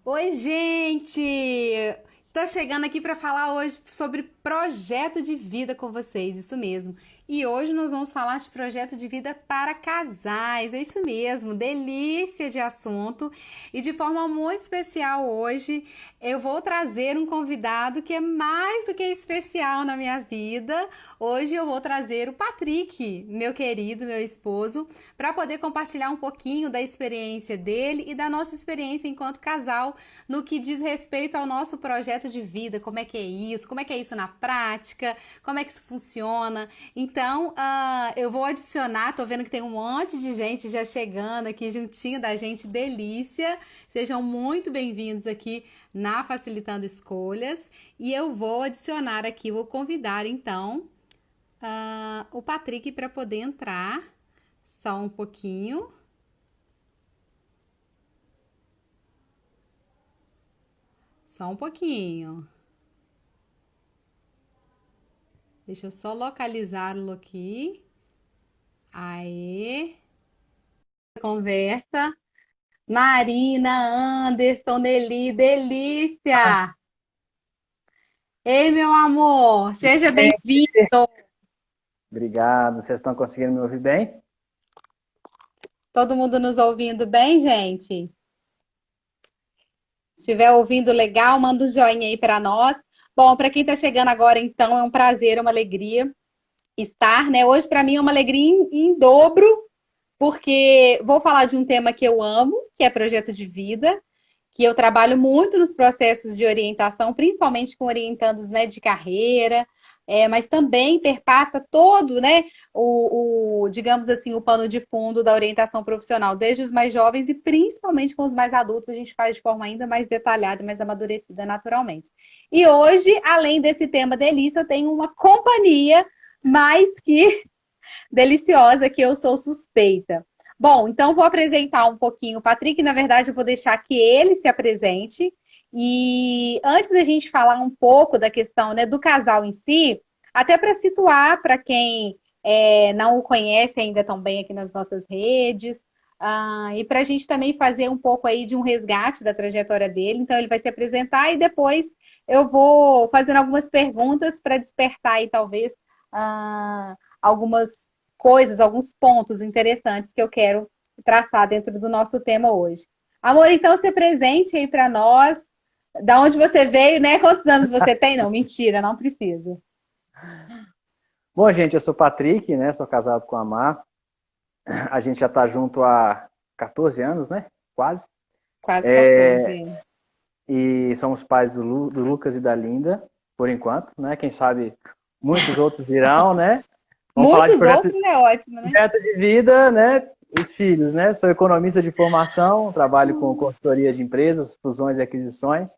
Oi, gente! Tô chegando aqui para falar hoje sobre projeto de vida com vocês, isso mesmo. E hoje nós vamos falar de projeto de vida para casais, é isso mesmo, delícia de assunto. E de forma muito especial hoje, eu vou trazer um convidado que é mais do que especial na minha vida. Hoje eu vou trazer o Patrick, meu querido, meu esposo, para poder compartilhar um pouquinho da experiência dele e da nossa experiência enquanto casal no que diz respeito ao nosso projeto de vida, como é que é isso na prática, como é que isso funciona. Então, eu vou adicionar, tô vendo que tem um monte de gente já chegando aqui juntinho da gente, delícia. Sejam muito bem-vindos aqui na Facilitando Escolhas. E eu vou adicionar aqui, vou convidar então o Patrick para poder entrar. Só um pouquinho. Só um pouquinho. Deixa eu só localizá-lo aqui. Aê. Conversa. Marina, Anderson, Nelly, delícia! Ei, meu amor, seja bem-vindo. Obrigado. Vocês estão conseguindo me ouvir bem? Todo mundo nos ouvindo bem, gente? Se estiver ouvindo legal, manda um joinha aí para nós. Bom, para quem está chegando agora, então, é um prazer, é uma alegria estar, né? Hoje, para mim, é uma alegria em dobro, porque vou falar de um tema que eu amo, que é projeto de vida, que eu trabalho muito nos processos de orientação, principalmente com orientandos, né, de carreira, mas também perpassa todo, né, digamos assim, o pano de fundo da orientação profissional, desde os mais jovens e principalmente com os mais adultos, a gente faz de forma ainda mais detalhada e mais amadurecida naturalmente. E hoje, além desse tema delícia, eu tenho uma companhia mais que deliciosa, que eu sou suspeita. Bom, então vou apresentar um pouquinho o Patrick. Na verdade, eu vou deixar que ele se apresente. E antes da gente falar um pouco da questão, né, do casal em si, até para situar para quem não o conhece ainda tão bem aqui nas nossas redes, e para a gente também fazer um pouco aí de um resgate da trajetória dele. Então, ele vai se apresentar e depois eu vou fazendo algumas perguntas para despertar aí, talvez, algumas coisas, alguns pontos interessantes que eu quero traçar dentro do nosso tema hoje. Amor, então se presente aí para nós. Da onde você veio, né? Quantos anos você tem? Não, mentira, não precisa. Bom, gente, eu sou Patrick, né? Sou casado com a Mar. A gente já está junto há 14 anos, né? Quase. Quase 14. E somos pais do Lucas e da Linda, por enquanto, né? Quem sabe muitos outros virão, né? Vamos falar de Muitos outros é ótimo, né? projeto de vida, né? Os filhos, né? Sou economista de formação, trabalho com consultoria de empresas, fusões e aquisições.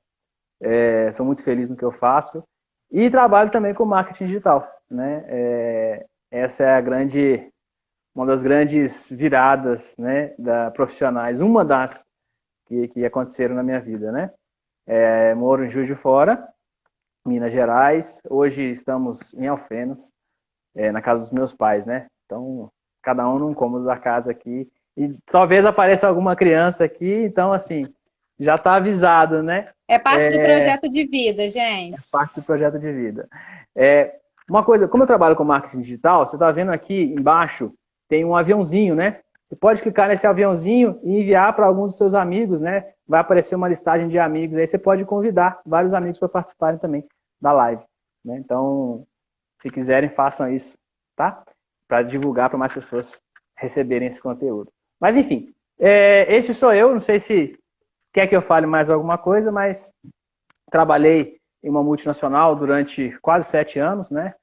Sou muito feliz no que eu faço. E trabalho também com marketing digital, né? Essa é uma das grandes viradas, né, profissionais, uma das que aconteceram na minha vida, né? Moro em Juiz de Fora, Minas Gerais. Hoje estamos em Alfenas, na casa dos meus pais, né? Então, cada um num cômodo da casa aqui. E talvez apareça alguma criança aqui, então, assim, já está avisado, né? É parte do projeto de vida, gente. Parte do projeto de vida. Uma coisa, como eu trabalho com marketing digital, você está vendo aqui embaixo, tem um aviãozinho, né? Você pode clicar nesse aviãozinho e enviar para alguns dos seus amigos, né? Vai aparecer uma listagem de amigos, aí você pode convidar vários amigos para participarem também da live, né? Então, se quiserem, façam isso, tá? Para divulgar para mais pessoas receberem esse conteúdo. Mas, enfim, esse sou eu, não sei se quer que eu fale mais alguma coisa, mas trabalhei em uma multinacional durante quase 7 anos, né?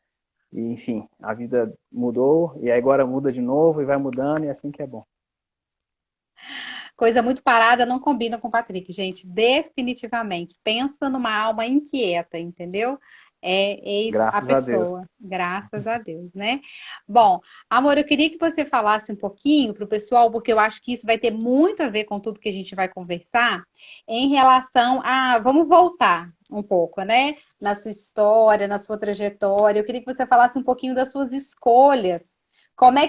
E, enfim, a vida mudou e agora muda de novo e vai mudando e é assim que é bom. Coisa muito parada não combina com o Patrick, gente. Definitivamente. Pensa numa alma inquieta, entendeu? É eis a Graças a Deus. pessoa. Graças a Deus, né? Bom, amor, eu queria que você falasse um pouquinho para o pessoal, porque eu acho que isso vai ter muito a ver com tudo que a gente vai conversar, em relação a. Vamos voltar um pouco, né? Na sua história, na sua trajetória. Eu queria que você falasse um pouquinho das suas escolhas como é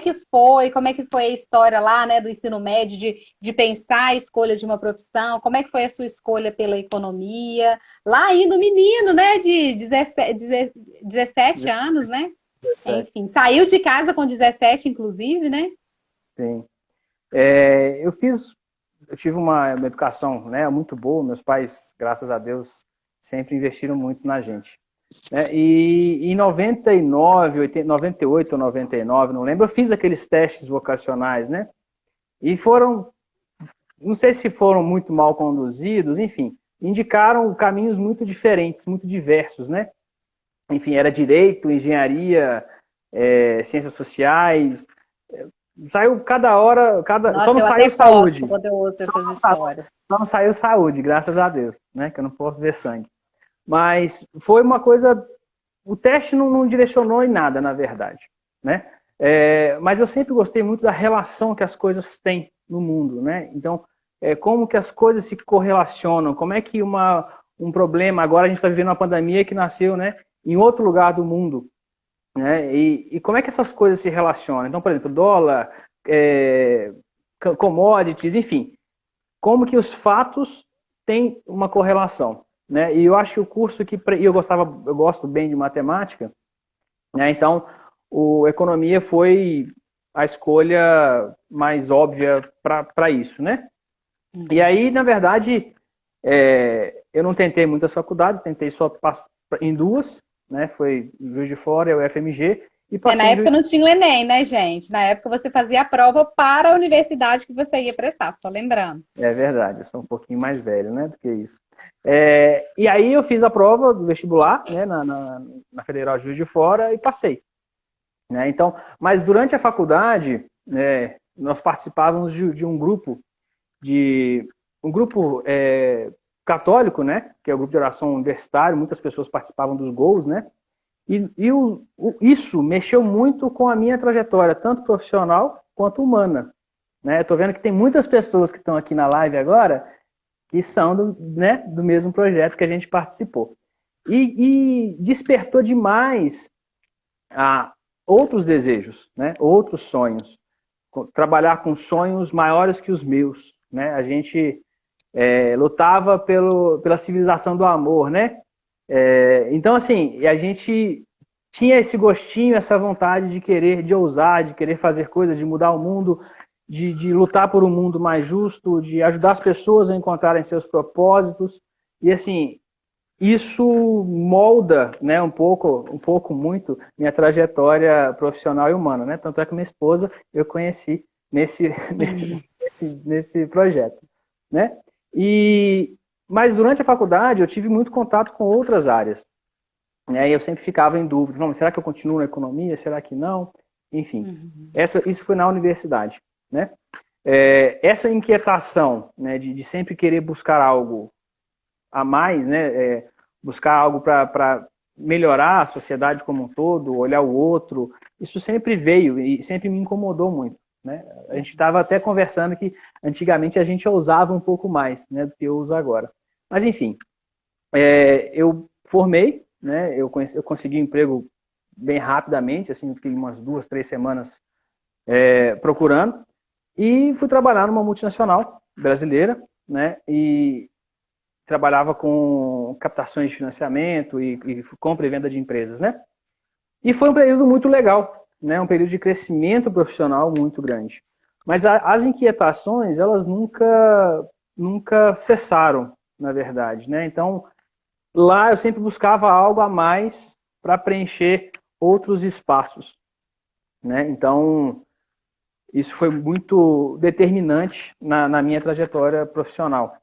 que foi a história lá, né, do ensino médio, de pensar a escolha de uma profissão, como é que foi a sua escolha pela economia, lá ainda o menino, né, de 17 anos, né? 17. Enfim, saiu de casa com 17, inclusive, né? Sim. Eu tive uma educação, né, muito boa. Meus pais, graças a Deus, sempre investiram muito na gente. Né? E em 99, 98 ou 99, não lembro, eu fiz aqueles testes vocacionais, né? E foram, não sei se foram muito mal conduzidos, enfim, indicaram caminhos muito diferentes, muito diversos, né? Enfim, era direito, engenharia, ciências sociais. Saiu cada hora, Nossa, só não eu saiu até posto saúde. quando eu ouço Só essas não saiu, histórias. só não saiu saúde, graças a Deus, né? Que eu não posso ver sangue. Mas foi uma coisa. O teste não direcionou em nada, na verdade, né? Mas eu sempre gostei muito da relação que as coisas têm no mundo, né? Então, como que as coisas se correlacionam? Como é que um problema, agora a gente está vivendo uma pandemia que nasceu, né, em outro lugar do mundo, né? E como é que essas coisas se relacionam? Então, por exemplo, dólar, commodities, enfim, como que os fatos têm uma correlação, né? E eu acho que o curso que eu gosto bem de matemática, né? Então, o economia foi a escolha mais óbvia para isso, né? E aí, na verdade, eu não tentei muitas faculdades, tentei só em duas, né? Foi Juiz de Fora e o FMG, e Na passei em época Juiz. não tinha o Enem, né, gente? Na época você fazia a prova para a universidade que você ia prestar, só lembrando. É verdade, eu sou um pouquinho mais velho, né, do que isso. E aí eu fiz a prova do vestibular, né, na Federal Juiz de Fora e passei. Né? Então, mas durante a faculdade, né, nós participávamos de um grupo católico, né, que é o grupo de oração universitário. Muitas pessoas participavam dos gols, né? Isso mexeu muito com a minha trajetória, tanto profissional quanto humana. Né? Estou vendo que tem muitas pessoas que estão aqui na live agora que são do mesmo projeto que a gente participou. E despertou demais outros desejos, né? Outros sonhos. Trabalhar com sonhos maiores que os meus. Né? A gente lutava pela civilização do amor, né? Então, assim, a gente tinha esse gostinho, essa vontade de ousar, de querer fazer coisas, de mudar o mundo, de lutar por um mundo mais justo, de ajudar as pessoas a encontrarem seus propósitos. E, assim, isso molda, né, um pouco muito, minha trajetória profissional e humana. Né? Tanto é que minha esposa eu conheci nesse projeto. Né? Mas durante a faculdade eu tive muito contato com outras áreas. Né? E eu sempre ficava em dúvida, não, será que eu continuo na economia? Será que não? Enfim, isso foi na universidade. Né? Essa inquietação, né, de sempre querer buscar algo a mais, né, buscar algo para melhorar a sociedade como um todo, olhar o outro, isso sempre veio e sempre me incomodou muito. Né? A gente estava até conversando que antigamente a gente ousava um pouco mais, né, do que eu uso agora. Mas, enfim, eu formei, né, eu consegui um emprego bem rapidamente, assim, fiquei umas 2, 3 semanas procurando, e fui trabalhar numa multinacional brasileira, né, e trabalhava com captações de financiamento e compra e venda de empresas, né? E foi um período muito legal, né? Um período de crescimento profissional muito grande. Mas as inquietações, elas nunca cessaram, na verdade, né? Então, lá eu sempre buscava algo a mais para preencher outros espaços, né? Então, isso foi muito determinante na minha trajetória profissional.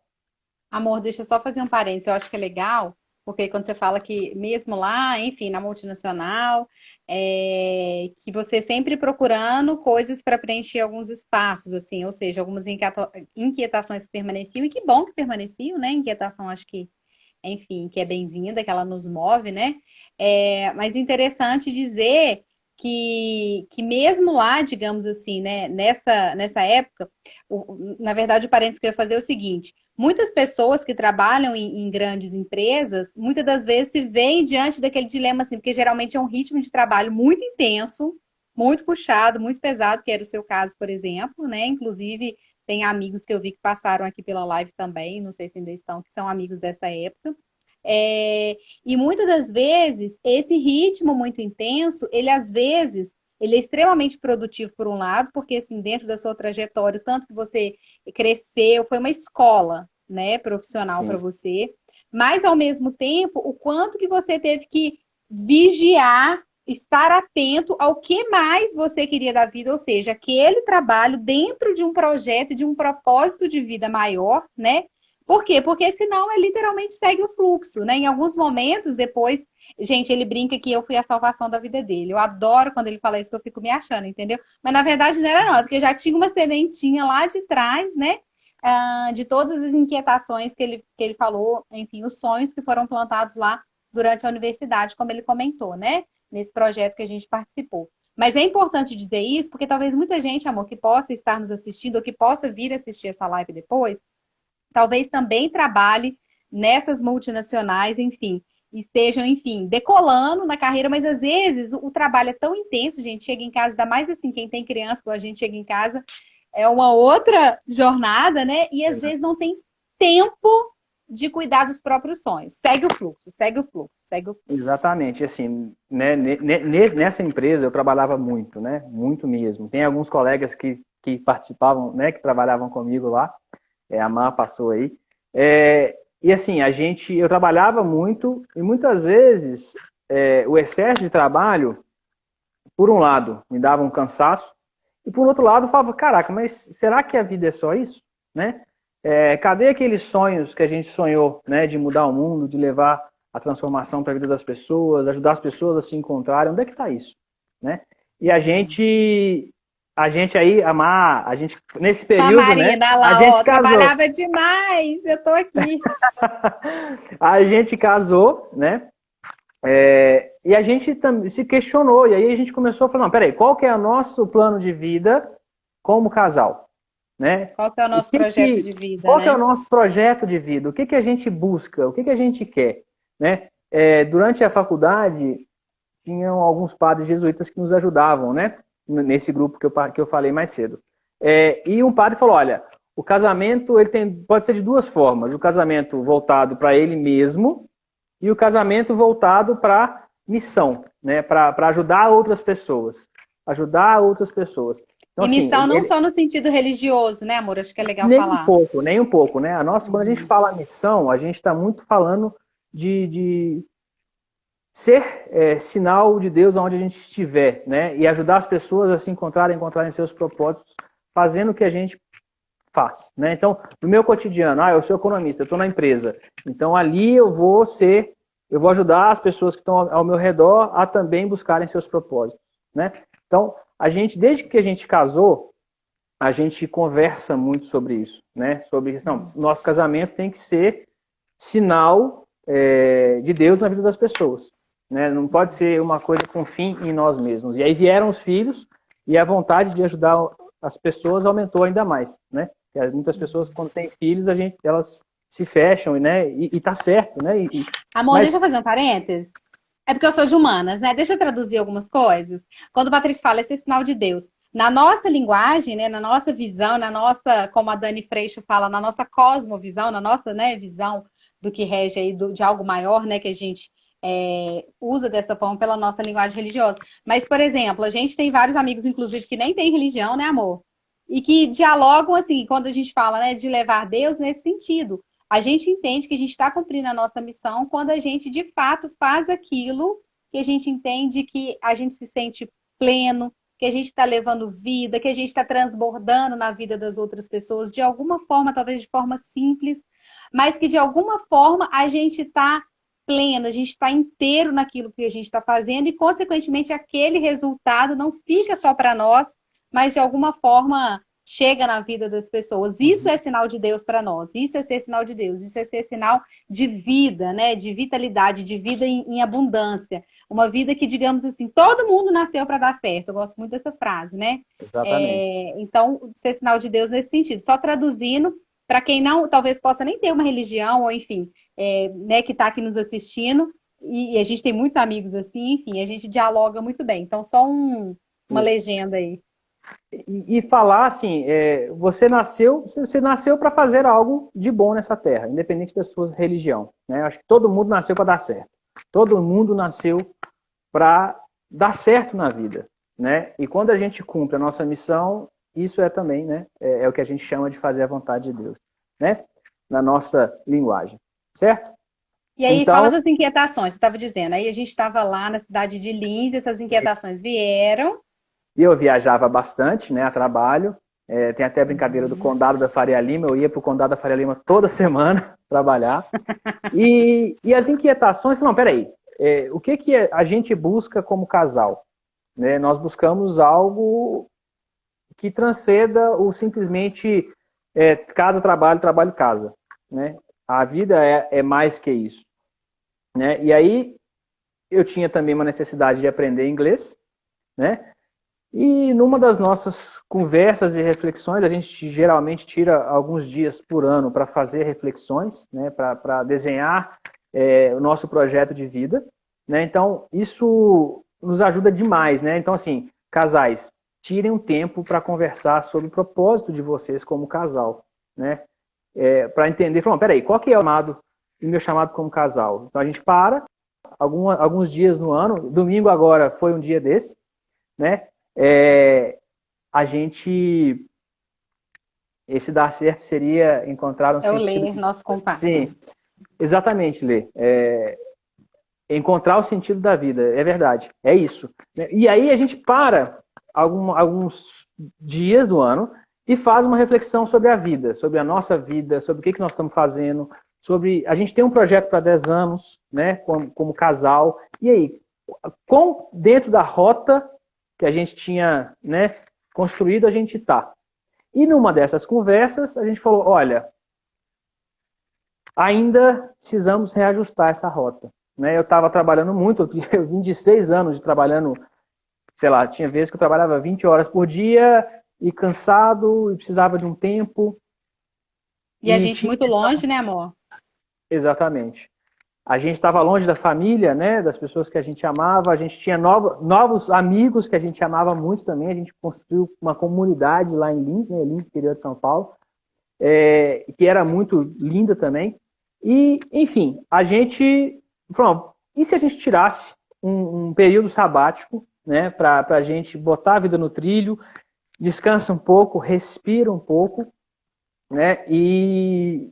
Amor, deixa eu só fazer um parênteses. Eu acho que é legal, porque quando você fala que mesmo lá, enfim, na multinacional, que você sempre procurando coisas para preencher alguns espaços, assim, ou seja, algumas inquietações que permaneciam, e que bom que permaneciam, né? Inquietação, acho que, enfim, que é bem-vinda, que ela nos move, né? Mas interessante dizer que mesmo lá, digamos assim, né, nessa época, na verdade, o parênteses que eu ia fazer é o seguinte: muitas pessoas que trabalham em grandes empresas, muitas das vezes se veem diante daquele dilema assim, porque geralmente é um ritmo de trabalho muito intenso, muito puxado, muito pesado, que era o seu caso, por exemplo, né? Inclusive, tem amigos que eu vi que passaram aqui pela live também, não sei se ainda estão, que são amigos dessa época. É, e muitas das vezes, esse ritmo muito intenso, ele às vezes, ele é extremamente produtivo por um lado, porque assim, dentro da sua trajetória, o tanto que você cresceu, foi uma escola, né, profissional para Sim. você, mas ao mesmo tempo, o quanto que você teve que vigiar, estar atento ao que mais você queria da vida, ou seja, aquele trabalho dentro de um projeto, de um propósito de vida maior, né? Por quê? Porque senão ele literalmente segue o fluxo, né? Em alguns momentos, depois, gente, ele brinca que eu fui a salvação da vida dele. Eu adoro quando ele fala isso, que eu fico me achando, entendeu? Mas na verdade não era não, é porque já tinha uma sementinha lá de trás, né? De todas as inquietações que ele falou, enfim, os sonhos que foram plantados lá durante a universidade, como ele comentou, né? Nesse projeto que a gente participou. Mas é importante dizer isso, porque talvez muita gente, amor, que possa estar nos assistindo ou que possa vir assistir essa live depois, talvez também trabalhe nessas multinacionais, enfim, estejam, enfim, decolando na carreira, mas às vezes o trabalho é tão intenso, gente, chega em casa, ainda mais assim, quem tem criança, quando a gente chega em casa, é uma outra jornada, né? E às vezes não tem tempo de cuidar dos próprios sonhos. Segue o fluxo, segue o fluxo, segue o fluxo. Exatamente, assim, né, nessa empresa eu trabalhava muito, né, muito mesmo. Tem alguns colegas que participavam, né, que trabalhavam comigo lá, a Mar passou aí, e assim, eu trabalhava muito, e muitas vezes o excesso de trabalho, por um lado, me dava um cansaço, e por outro lado, eu falava, caraca, mas será que a vida é só isso, né? Cadê aqueles sonhos que a gente sonhou, né, de mudar o mundo, de levar a transformação para a vida das pessoas, ajudar as pessoas a se encontrarem? Onde é que está isso, né? E a gente aí, a gente nesse período, né? Marina, A lá, gente ó, casou. trabalhava demais, eu tô aqui. A gente casou, né? E a gente se questionou, e aí a gente começou a falar, não, peraí, qual que é o nosso plano de vida como casal? Né? Qual que é o nosso projeto de vida, Qual que é o né? nosso projeto de vida? O que que a gente busca? O que que a gente quer? Né? Durante a faculdade, tinham alguns padres jesuítas que nos ajudavam, né? Nesse grupo que eu falei mais cedo. E um padre falou, olha, o casamento pode ser de duas formas. O casamento voltado para ele mesmo e o casamento voltado para missão, né? Para ajudar outras pessoas. Ajudar outras pessoas. Então, E assim, missão não só no sentido religioso, né, amor? Acho que é legal nem um falar. pouco, nem um pouco, né? Quando a gente fala missão, a gente está muito falando de ser sinal de Deus onde a gente estiver, né? E ajudar as pessoas a se encontrarem seus propósitos, fazendo o que a gente faz, né? Então, no meu cotidiano, eu sou economista, eu estou na empresa, então ali eu vou ajudar as pessoas que estão ao meu redor a também buscarem seus propósitos, né? Então, desde que a gente casou, a gente conversa muito sobre isso, né? Sobre isso, não, nosso casamento tem que ser sinal de Deus na vida das pessoas, né? Não pode ser uma coisa com fim em nós mesmos. E aí vieram os filhos e a vontade de ajudar as pessoas aumentou ainda mais, né? Muitas pessoas, quando têm filhos, elas se fecham, né? E tá certo, né? Amor, deixa eu fazer um parênteses. É porque eu sou de humanas, né? Deixa eu traduzir algumas coisas. Quando o Patrick fala, esse é sinal de Deus. Na nossa linguagem, né, na nossa visão, como a Dani Freixo fala, na nossa cosmovisão, na nossa, né, visão do que rege aí de algo maior, né, que a gente usa dessa forma pela nossa linguagem religiosa. Mas, por exemplo, a gente tem vários amigos, inclusive, que nem têm religião, né, amor? E que dialogam, assim, quando a gente fala, né, de levar Deus nesse sentido. A gente entende que a gente está cumprindo a nossa missão quando a gente, de fato, faz aquilo que a gente entende que a gente se sente pleno, que a gente está levando vida, que a gente está transbordando na vida das outras pessoas, de alguma forma, talvez de forma simples, mas que de alguma forma a gente está pleno, a gente está inteiro naquilo que a gente está fazendo e, consequentemente, aquele resultado não fica só para nós, mas de alguma forma chega na vida das pessoas. Isso é sinal de Deus para nós. Isso é ser sinal de Deus. Isso é ser sinal de vida, né? De vitalidade, de vida em abundância. Uma vida que, digamos assim, todo mundo nasceu para dar certo. Eu gosto muito dessa frase, né? Exatamente. Então, ser sinal de Deus nesse sentido. Só traduzindo, para quem não, talvez possa nem ter uma religião, ou enfim, né, que está aqui nos assistindo, e a gente tem muitos amigos assim, enfim, a gente dialoga muito bem. Então, só uma legenda aí. E falar assim, você nasceu para fazer algo de bom nessa terra, independente da sua religião. Né? Acho que todo mundo nasceu para dar certo. Todo mundo nasceu para dar certo na vida. Né? E quando a gente cumpre a nossa missão, isso também, né? É o que a gente chama de fazer a vontade de Deus. Né? Na nossa linguagem. Certo? E aí, Então, fala das inquietações, você estava dizendo. Aí a gente estava lá na cidade de Lins, essas inquietações vieram. e eu viajava bastante, né, a trabalho. Tem até a brincadeira do Condado da Faria Lima. Eu ia para o Condado da Faria Lima toda semana trabalhar. E as inquietações, não, peraí. O que a gente busca como casal? Né? Nós buscamos algo que transcenda o simplesmente casa, trabalho, trabalho, casa. Né? A vida é mais que isso. Né? E aí eu tinha também uma necessidade de aprender inglês, né? E numa das nossas conversas e reflexões, a gente geralmente tira alguns dias por ano para fazer reflexões, né? Para desenhar o nosso projeto de vida. Né? Então, isso nos ajuda demais. Né? Então, assim, casais, tirem um tempo para conversar sobre o propósito de vocês como casal. Né? Para entender, falar, peraí, qual que é o meu chamado como casal? Então, a gente para alguns dias no ano, domingo agora foi um dia desse, né? A gente, esse dar certo seria encontrar um É o sentido. Lê, nosso compadre. Sim, exatamente, Lê. Encontrar o sentido da vida, é verdade, é isso. E aí a gente para alguns dias do ano e faz uma reflexão sobre a vida, sobre a nossa vida, sobre o que nós estamos fazendo, sobre a gente tem um projeto para 10 anos, né, como casal, e aí, dentro da rota que a gente tinha, né, construído, a gente está. E numa dessas conversas, a gente falou, olha, ainda precisamos reajustar essa rota. Né? Eu estava trabalhando muito, eu vim de 6 anos de trabalhando, sei lá, tinha vezes que eu trabalhava 20 horas por dia, e cansado, e precisava de um tempo. E a gente muito longe, né, amor? Exatamente. A gente estava longe da família, né, das pessoas que a gente amava, a gente tinha novos amigos que a gente amava muito também, a gente construiu uma comunidade lá em Lins, né, Lins, interior de São Paulo, que era muito linda também. E, enfim, a gente falou, e se a gente tirasse um período sabático, né, para a gente botar a vida no trilho, descansa um pouco, respira um pouco, né, e,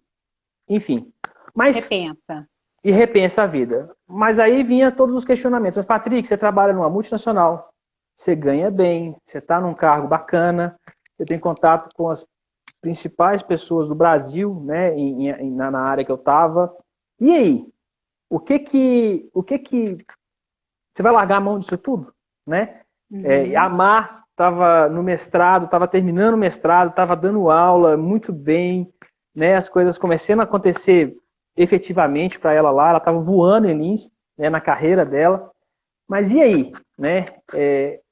enfim. Repensa. E repensa a vida. Mas aí vinha todos os questionamentos. Mas, Patrick, você trabalha numa multinacional, você ganha bem, você está num cargo bacana, você tem contato com as principais pessoas do Brasil, né, na área que eu estava. E aí? O que você vai largar a mão disso tudo? Né? A Mar estava no mestrado, estava terminando o mestrado, estava dando aula muito bem, né, as coisas começando a acontecer efetivamente para ela lá, ela estava voando em Lins, né, na carreira dela. Mas e aí? Né?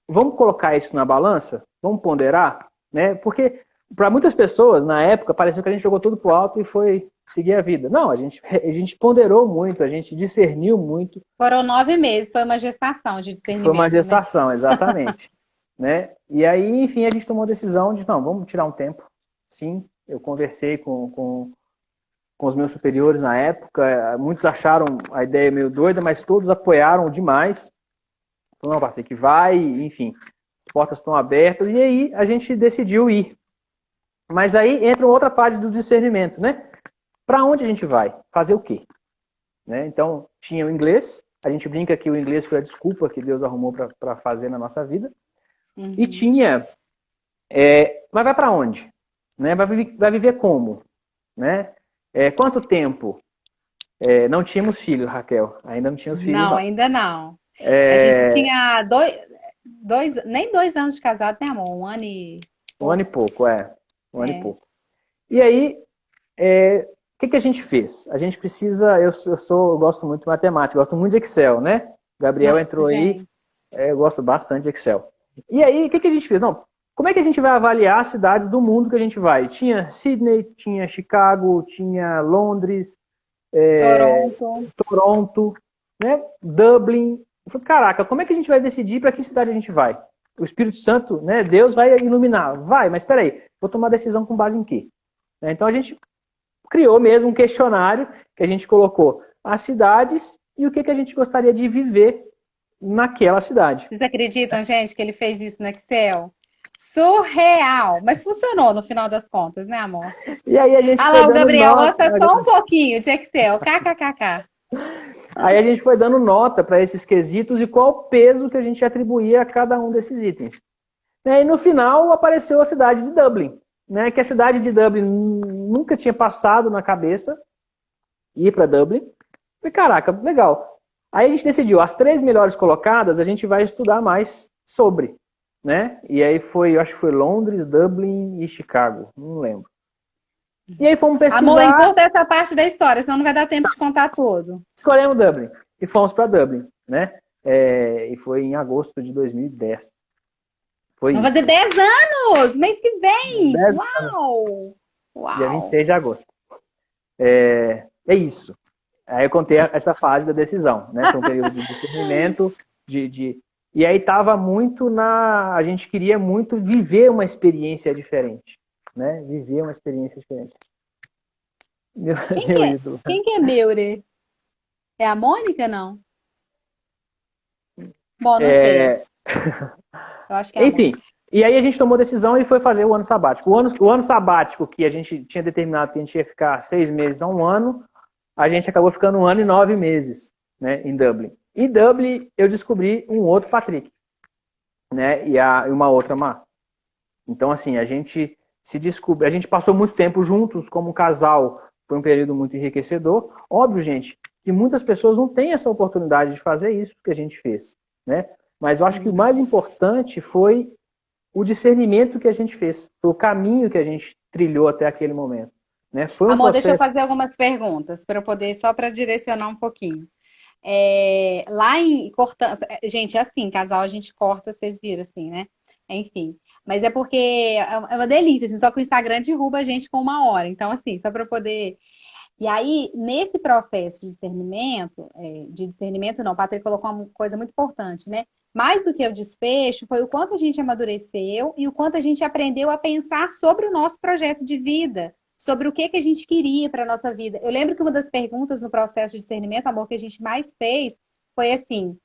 Vamos colocar isso na balança? Vamos ponderar? Né? Porque para muitas pessoas, na época, pareceu que a gente jogou tudo pro alto e foi seguir a vida. Não, a gente ponderou muito, a gente discerniu muito. Foram 9 meses, foi uma gestação de discernimento. Foi uma gestação, né? Exatamente. Né? E aí, enfim, a gente tomou a decisão de, não, vamos tirar um tempo. Sim, eu conversei com os meus superiores na época, muitos acharam a ideia meio doida, mas todos apoiaram demais. Falaram, não, Patrick, vai, enfim, as portas estão abertas, e aí a gente decidiu ir. Mas aí entra outra parte do discernimento, né? Para onde a gente vai? Fazer o quê? Né? Então, tinha o inglês, a gente brinca que o inglês foi a desculpa que Deus arrumou para fazer na nossa vida, e tinha, mas vai para onde? Né? Vai viver como? Né? Quanto tempo? Não tínhamos filhos, Raquel. Ainda não tínhamos filhos. Não, ainda não. A gente tinha nem 2 anos de casado, né, amor? 1 ano e... Um ano e pouco, Um ano e pouco. E aí, o que a gente fez? A gente precisa... Eu gosto muito de matemática, gosto muito de Excel, né? Gabriel Nossa, entrou gente. Aí, eu gosto bastante de Excel. E aí, o que a gente fez? Não, como é que a gente vai avaliar as cidades do mundo que a gente vai? Tinha Sydney, tinha Chicago, tinha Londres, Toronto, né? Dublin. Eu falei, caraca, como é que a gente vai decidir para que cidade a gente vai? o Espírito Santo, né, Deus vai iluminar. Vai, mas espera aí, vou tomar decisão com base em quê? Então a gente criou mesmo um questionário que a gente colocou as cidades e o que a gente gostaria de viver naquela cidade. Vocês acreditam, gente, que ele fez isso no Excel? Surreal! Mas funcionou no final das contas, né, amor? E aí a gente Ah foi lá, o dando Gabriel, nota. mostra só um pouquinho de Excel. KKKK. Aí a gente foi dando nota para esses quesitos e qual o peso que a gente atribuía a cada um desses itens. E no final apareceu a cidade de Dublin, né? Que a cidade de Dublin nunca tinha passado na cabeça ir para Dublin. E caraca, legal. Aí a gente decidiu, as 3 melhores colocadas a gente vai estudar mais sobre, né? E aí foi, eu acho que foi Londres, Dublin e Chicago, não lembro. E aí fomos pesquisar. Amor, conta essa parte da história, senão não vai dar tempo de contar tudo. Escolhemos Dublin e fomos para Dublin, né? E foi em agosto de 2010. Vamos fazer 10 anos! Mês que vem! 10 Uau! Uau! Dia 26 de agosto. É isso. Aí eu contei essa fase da decisão, né? Foi um período de discernimento, e aí estava muito a gente queria muito viver uma experiência diferente, né? Viver uma experiência diferente. Quem que é Meure? É a Mônica, não? Bom, não sei. Eu acho que é Enfim, e aí a gente tomou decisão e foi fazer o ano sabático. O ano sabático que a gente tinha determinado que a gente ia ficar 6 meses a 1 ano, a gente acabou ficando 1 ano e 9 meses, né, em Dublin. Em Dublin eu descobri um outro Patrick, né, e uma outra Má. Então assim, a gente passou muito tempo juntos como um casal, foi um período muito enriquecedor. Óbvio, gente, que muitas pessoas não têm essa oportunidade de fazer isso que a gente fez, né? Mas eu acho que o mais importante foi o discernimento que a gente fez, foi o caminho que a gente trilhou até aquele momento. Né? Foi Amor, deixa eu fazer algumas perguntas para eu poder, só para direcionar um pouquinho. Lá em cortando, gente, assim, casal a gente corta, vocês viram assim, né? Enfim, mas é porque é uma delícia, assim, só que o Instagram derruba a gente com 1 hora. Então, assim, só para eu poder. E aí, nesse processo de discernimento não, o Patrick colocou uma coisa muito importante, né? Mais do que o desfecho, foi o quanto a gente amadureceu e o quanto a gente aprendeu a pensar sobre o nosso projeto de vida, sobre o que a gente queria para a nossa vida. Eu lembro que uma das perguntas no processo de discernimento, amor, que a gente mais fez foi assim: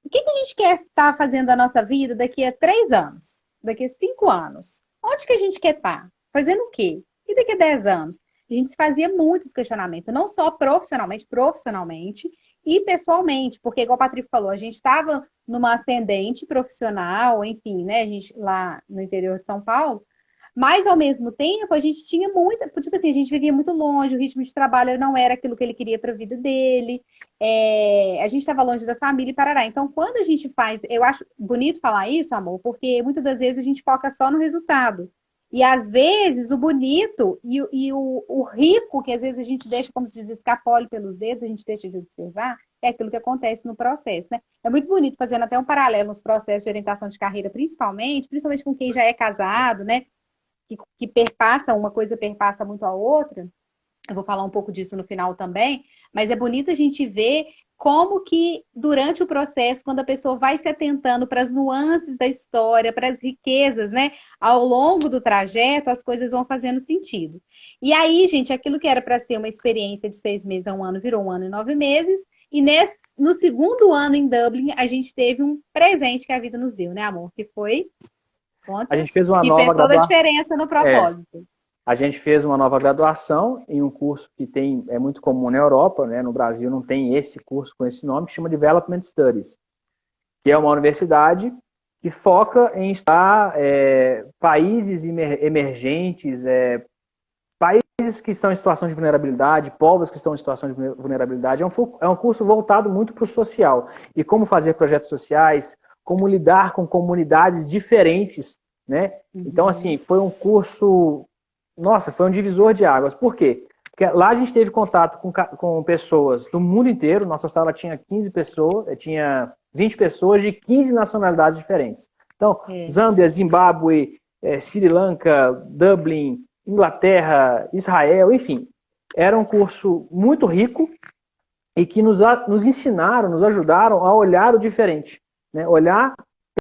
o que a gente quer estar fazendo da nossa vida daqui a 3 anos? Daqui a 5 anos? Onde que a gente quer estar? Fazendo o quê? E daqui a 10 anos? A gente fazia muitos questionamentos, não só profissionalmente e pessoalmente, porque, igual o Patrício falou, a gente estava numa ascendente profissional, enfim, né? A gente lá no interior de São Paulo, mas ao mesmo tempo a gente tinha muita, tipo assim, a gente vivia muito longe, o ritmo de trabalho não era aquilo que ele queria para a vida dele, a gente estava longe da família e parará. Então, quando a gente faz, eu acho bonito falar isso, amor, porque muitas das vezes a gente foca só no resultado. E às vezes o bonito e o rico, que às vezes a gente deixa, como se diz, escapole pelos dedos, a gente deixa de observar, é aquilo que acontece no processo, né? É muito bonito, fazendo até um paralelo nos processos de orientação de carreira, principalmente com quem já é casado, né? Que perpassa, uma coisa perpassa muito a outra. Eu vou falar um pouco disso no final também, mas é bonito a gente ver como que durante o processo, quando a pessoa vai se atentando para as nuances da história, para as riquezas, né, ao longo do trajeto, as coisas vão fazendo sentido. E aí, gente, aquilo que era para ser uma experiência de 6 meses a 1 ano, virou 1 ano e 9 meses, e no segundo ano em Dublin, a gente teve um presente que a vida nos deu, né, amor? Que foi... A gente fez uma nova graduação. Que fez toda a diferença no propósito. A gente fez uma nova graduação em um curso que é muito comum na Europa, né? No Brasil não tem esse curso com esse nome, que chama Development Studies, que é uma universidade que foca em estudar países emergentes, países que estão em situação de vulnerabilidade, povos que estão em situação de vulnerabilidade. É um curso voltado muito para o social e como fazer projetos sociais, como lidar com comunidades diferentes, né? Então, assim, foi um curso... Nossa, foi um divisor de águas. Por quê? Porque lá a gente teve contato com pessoas do mundo inteiro. Nossa sala tinha 15 pessoas, tinha 20 pessoas de 15 nacionalidades diferentes. Então, Zâmbia, Zimbábue, Sri Lanka, Dublin, Inglaterra, Israel, enfim. Era um curso muito rico e que nos ensinaram, nos ajudaram a olhar o diferente, né? Olhar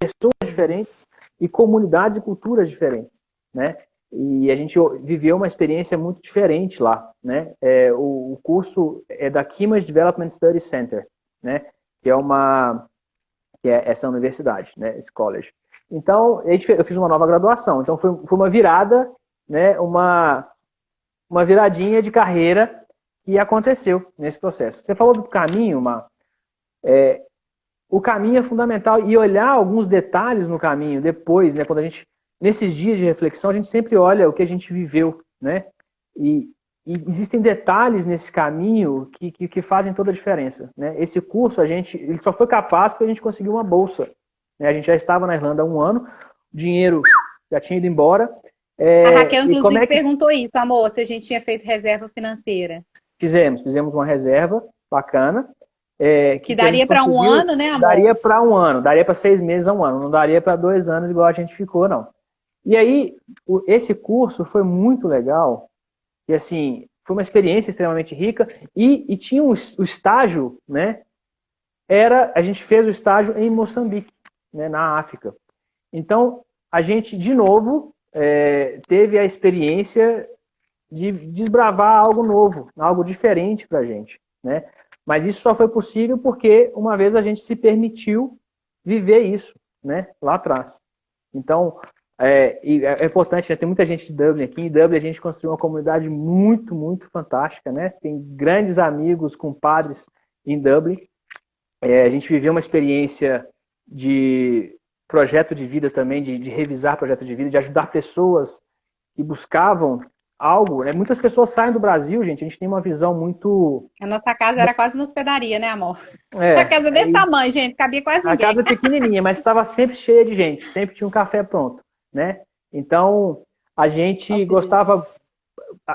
pessoas diferentes e comunidades e culturas diferentes, né? E a gente viveu uma experiência muito diferente lá, né? O curso é da Kimmage Development Study Center, né? Que é essa universidade, né? Esse college. Então, eu fiz uma nova graduação. Então, foi uma virada, né? Uma viradinha de carreira que aconteceu nesse processo. Você falou do caminho, o caminho é fundamental e olhar alguns detalhes no caminho depois, né? Quando a gente, nesses dias de reflexão, a gente sempre olha o que a gente viveu, né? E existem detalhes nesse caminho que fazem toda a diferença, né? Esse curso, ele só foi capaz porque a gente conseguiu uma bolsa, né? A gente já estava na Irlanda há um ano, o dinheiro já tinha ido embora. A Raquel, inclusive, perguntou isso, amor, se a gente tinha feito reserva financeira. Fizemos uma reserva bacana. Que daria para um ano, né, amor? Daria para um ano, daria para 6 meses a um ano, não daria para 2 anos igual a gente ficou, não. E aí, esse curso foi muito legal, e assim, foi uma experiência extremamente rica, e tinha o estágio, né, a gente fez o estágio em Moçambique, né, na África. Então, a gente, de novo, teve a experiência de desbravar algo novo, algo diferente para a gente, né? Mas isso só foi possível porque uma vez a gente se permitiu viver isso, né? Lá atrás. Então, é importante, né? Tem muita gente de Dublin aqui. Em Dublin a gente construiu uma comunidade muito, muito fantástica, né? Tem grandes amigos, compadres em Dublin. A gente viveu uma experiência de projeto de vida também, de revisar projeto de vida, de ajudar pessoas que buscavam algo, né? Muitas pessoas saem do Brasil, gente, a gente tem uma visão muito... A nossa casa era quase uma hospedaria, né, amor? A casa desse tamanho, gente, cabia quase ninguém. A casa pequenininha, mas estava sempre cheia de gente, sempre tinha um café pronto, né? Então, a gente gostava...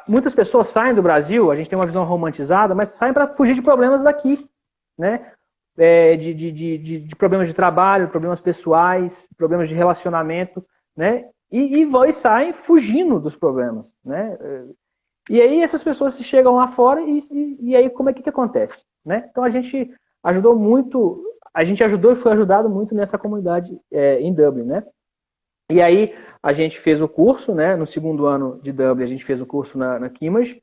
Muitas pessoas saem do Brasil, a gente tem uma visão romantizada, mas saem para fugir de problemas daqui, né? De problemas de trabalho, problemas pessoais, problemas de relacionamento, né? E saem fugindo dos problemas, né? E aí essas pessoas chegam lá fora e aí como é que acontece, né? Então a gente ajudou muito, a gente ajudou e foi ajudado muito nessa comunidade em Dublin, né? E aí a gente fez o curso, né? No segundo ano de Dublin a gente fez o curso na Kimmage,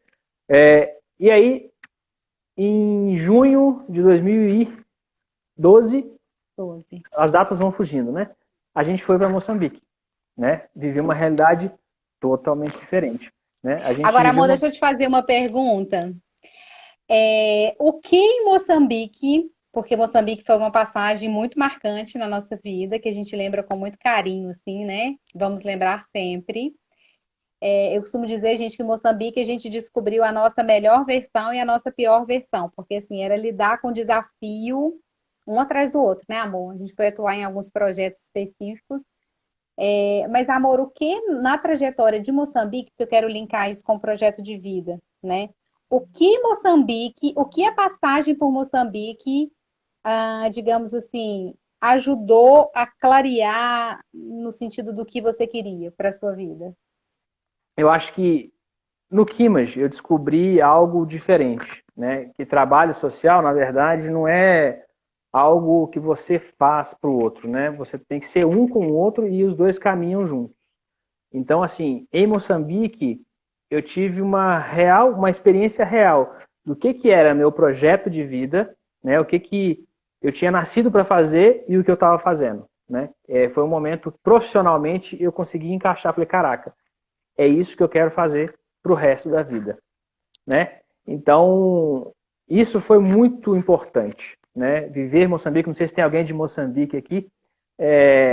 e aí em junho de 2012, as datas vão fugindo, né? A gente foi para Moçambique, né? Viver uma realidade totalmente diferente, né? Agora, amor, deixa eu te fazer uma pergunta. O que em Moçambique, porque Moçambique foi uma passagem muito marcante na nossa vida, que a gente lembra com muito carinho, assim, né? Vamos lembrar sempre. Eu costumo dizer, gente, que em Moçambique a gente descobriu a nossa melhor versão e a nossa pior versão, porque, assim, era lidar com desafio um atrás do outro, né, amor? A gente foi atuar em alguns projetos específicos. Mas, amor, o que na trajetória de Moçambique, que eu quero linkar isso com o projeto de vida, né? O que a passagem por Moçambique, digamos assim, ajudou a clarear no sentido do que você queria para a sua vida? Eu acho que no Kimmage eu descobri algo diferente, né? Que trabalho social, na verdade, não é algo que você faz para o outro, né? Você tem que ser um com o outro e os dois caminham juntos. Então, assim, em Moçambique, eu tive uma experiência real do que era meu projeto de vida, né? O que eu tinha nascido para fazer e o que eu estava fazendo, né? Foi um momento, profissionalmente, eu consegui encaixar. Falei, caraca, é isso que eu quero fazer para o resto da vida, né? Então, isso foi muito importante, né? Viver Moçambique, não sei se tem alguém de Moçambique aqui,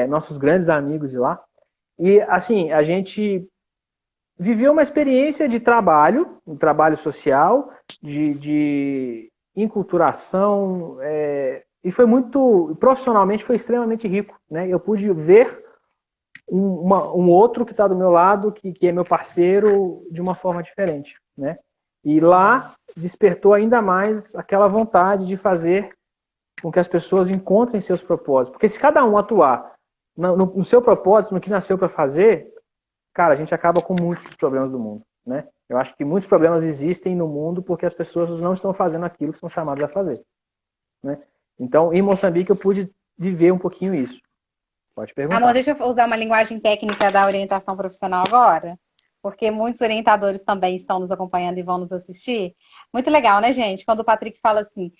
nossos grandes amigos de lá. E, assim, a gente viveu uma experiência de trabalho, um trabalho social, de enculturação, e foi muito, profissionalmente, foi extremamente rico, né? Eu pude ver um outro que está do meu lado, que é meu parceiro, de uma forma diferente, né? E lá despertou ainda mais aquela vontade de fazer com que as pessoas encontrem seus propósitos. Porque se cada um atuar no seu propósito, no que nasceu para fazer, cara, a gente acaba com muitos dos problemas do mundo, né? Eu acho que muitos problemas existem no mundo porque as pessoas não estão fazendo aquilo que são chamadas a fazer, né? Então, em Moçambique, eu pude viver um pouquinho isso. Pode Amor, perguntar. deixa eu usar uma linguagem técnica da orientação profissional agora, porque muitos orientadores também estão nos acompanhando e vão nos assistir. Muito legal, né, gente? Quando o Patrick fala assim,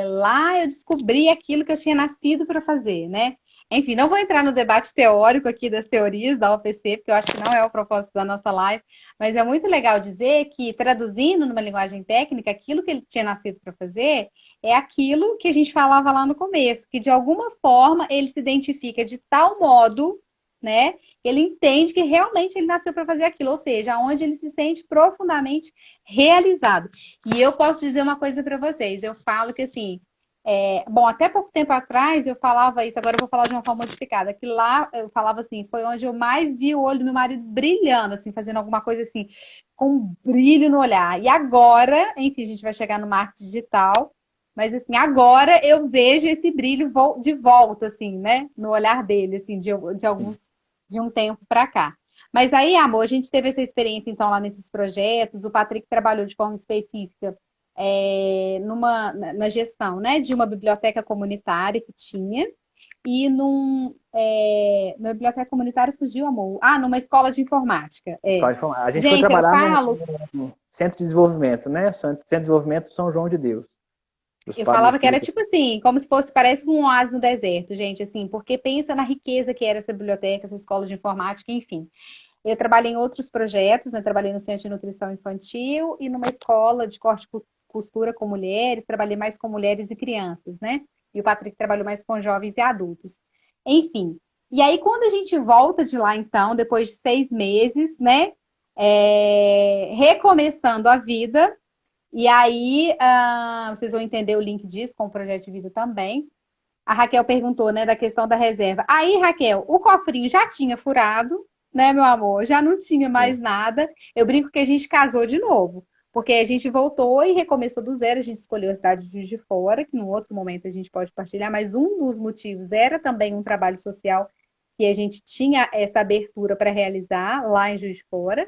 lá eu descobri aquilo que eu tinha nascido para fazer, né? Enfim, não vou entrar no debate teórico aqui das teorias da OPC, porque eu acho que não é o propósito da nossa live, mas é muito legal dizer que, traduzindo numa linguagem técnica, aquilo que ele tinha nascido para fazer é aquilo que a gente falava lá no começo, que de alguma forma ele se identifica de tal modo, né? Ele entende que realmente ele nasceu para fazer aquilo, ou seja, onde ele se sente profundamente realizado. E eu posso dizer uma coisa para vocês, eu falo que assim, bom, até pouco tempo atrás eu falava isso, agora eu vou falar de uma forma modificada, que lá eu falava assim, foi onde eu mais vi o olho do meu marido brilhando, assim, fazendo alguma coisa assim, com um brilho no olhar. E agora, enfim, a gente vai chegar no marketing digital, mas assim, agora eu vejo esse brilho de volta, assim, né? No olhar dele, assim, de um tempo para cá. Mas aí, amor, a gente teve essa experiência, então, lá nesses projetos. O Patrick trabalhou de forma específica na gestão, né? De uma biblioteca comunitária que tinha. E na biblioteca comunitária fugiu, amor. Ah, numa escola de informática. Pode falar. A gente foi Gente, eu trabalhar falo no Centro de Desenvolvimento, né? Centro de Desenvolvimento São João de Deus, dos Eu Padres falava que era Espíritas. tipo assim, como se fosse, parece um oásis no deserto, gente, assim, porque pensa na riqueza que era essa biblioteca, essa escola de informática, enfim. Eu trabalhei em outros projetos, né? Trabalhei no Centro de Nutrição Infantil e numa escola de corte e costura com mulheres, trabalhei mais com mulheres e crianças, né? E o Patrick trabalhou mais com jovens e adultos. Enfim. E aí, quando a gente volta de lá, então, depois de 6 meses, né? Recomeçando a vida, e aí, vocês vão entender o link disso com o projeto de vida também. A Raquel perguntou, né, da questão da reserva. Aí, Raquel, o cofrinho já tinha furado, né, meu amor? Já não tinha Sim. mais nada. Eu brinco que a gente casou de novo, porque a gente voltou e recomeçou do zero. A gente escolheu a cidade de Juiz de Fora, que num outro momento a gente pode partilhar, mas um dos motivos era também um trabalho social que a gente tinha essa abertura para realizar lá em Juiz de Fora.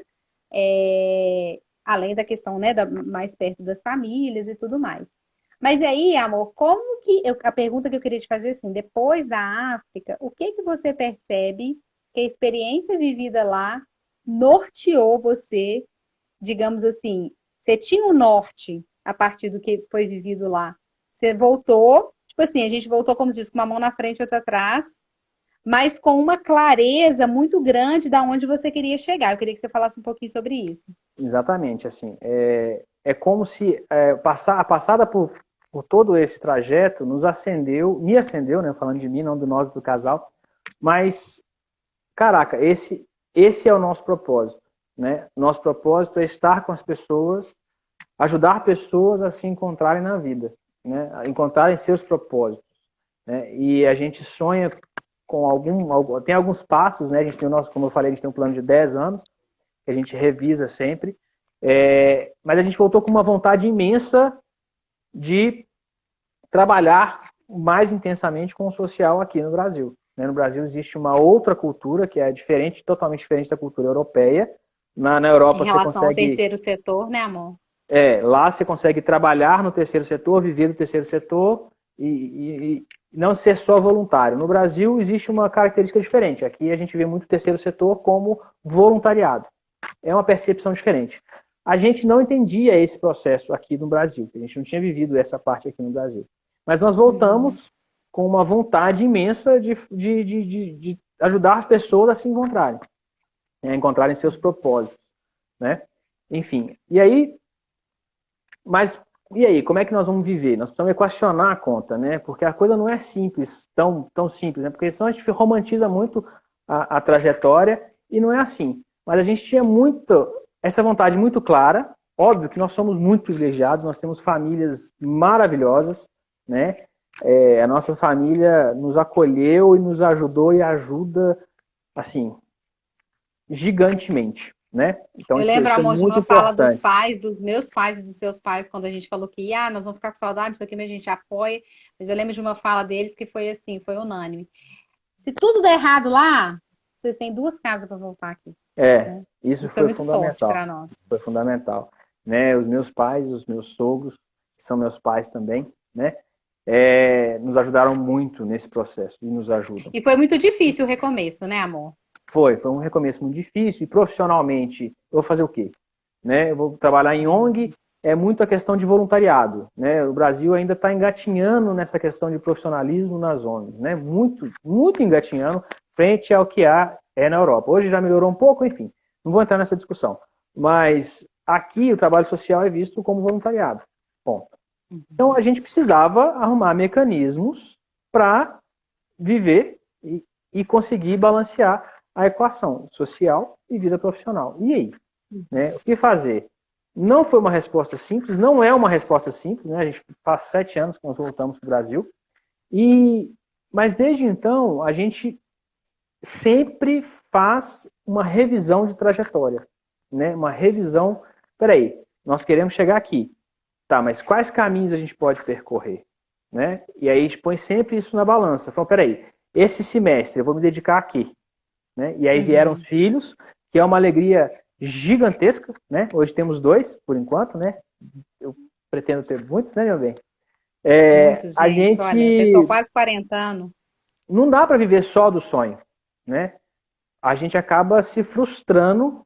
Além da questão, né, mais perto das famílias e tudo mais. Mas aí, amor, como que a pergunta que eu queria te fazer assim, depois da África, o que que você percebe que a experiência vivida lá norteou você, digamos assim, você tinha um norte a partir do que foi vivido lá. Você voltou, tipo assim, a gente voltou, como diz, com uma mão na frente e outra atrás, mas com uma clareza muito grande da onde você queria chegar. Eu queria que você falasse um pouquinho sobre isso. Exatamente, assim, é como se a passada por todo esse trajeto nos acendeu, me acendeu, né, falando de mim, não do nós do casal, mas, caraca, esse é o nosso propósito, né? Nosso propósito é estar com as pessoas, ajudar pessoas a se encontrarem na vida, né? A encontrarem seus propósitos, né? E a gente sonha com tem alguns passos, né? A gente tem o nosso, como eu falei, a gente tem um plano de 10 anos, que a gente revisa sempre, mas a gente voltou com uma vontade imensa de trabalhar mais intensamente com o social aqui no Brasil. No Brasil existe uma outra cultura que é diferente, totalmente diferente da cultura europeia. Na Em Europa você relação ao consegue, terceiro setor, né, amor? lá você consegue trabalhar no terceiro setor, viver do terceiro setor e não ser só voluntário. No Brasil existe uma característica diferente. Aqui a gente vê muito o terceiro setor como voluntariado. É uma percepção diferente. A gente não entendia esse processo aqui no Brasil, a gente não tinha vivido essa parte aqui no Brasil. Mas nós voltamos com uma vontade imensa de ajudar as pessoas a se encontrarem, a encontrarem seus propósitos, né? Enfim, e aí, como é que nós vamos viver? Nós precisamos equacionar a conta, né? Porque a coisa não é simples, tão simples, né? Porque senão a gente romantiza muito a trajetória e não é assim. Mas a gente tinha essa vontade muito clara. Óbvio que nós somos muito privilegiados, nós temos famílias maravilhosas, né? A nossa família nos acolheu e nos ajudou e ajuda, assim, gigantemente, né? Então Eu isso, lembro, isso é amor, de muito uma fala dos importante. pais, dos meus pais e dos seus pais, quando a gente falou que, nós vamos ficar com saudade disso aqui, mas a gente apoia. Mas eu lembro de uma fala deles que foi assim, foi unânime. Se tudo der errado lá, vocês têm 2 casas para voltar aqui, né? Isso Isso foi foi muito forte fundamental. para nós. Foi fundamental, né? Os meus pais, os meus sogros, que são meus pais também, né? nos ajudaram muito nesse processo e nos ajudam. E foi muito difícil o recomeço, né, amor? Foi um recomeço muito difícil e profissionalmente, eu vou fazer o quê? Né? Eu vou trabalhar em ONG, é muito a questão de voluntariado, né? O Brasil ainda está engatinhando nessa questão de profissionalismo nas ONGs, né? Muito, muito engatinhando frente ao que é na Europa. Hoje já melhorou um pouco, enfim, não vou entrar nessa discussão. Mas aqui o trabalho social é visto como voluntariado. Ponto. Então a gente precisava arrumar mecanismos para viver e conseguir balancear a equação social e vida profissional. E aí? Né? O que fazer? Não foi uma resposta simples, não é uma resposta simples, né? A gente faz 7 anos que nós voltamos para o Brasil, mas desde então a gente sempre faz uma revisão de trajetória, né? Uma revisão, peraí, nós queremos chegar aqui, tá, mas quais caminhos a gente pode percorrer? Né? E aí a gente põe sempre isso na balança, fala, peraí, esse semestre eu vou me dedicar aqui, né? E aí vieram os filhos, que é uma alegria gigantesca, né? Hoje temos 2, por enquanto, né? Eu pretendo ter muitos, né, meu bem? Muitos, A gente. gente Olha, pessoa quase 40 anos. não dá para viver só do sonho, né? A gente acaba se frustrando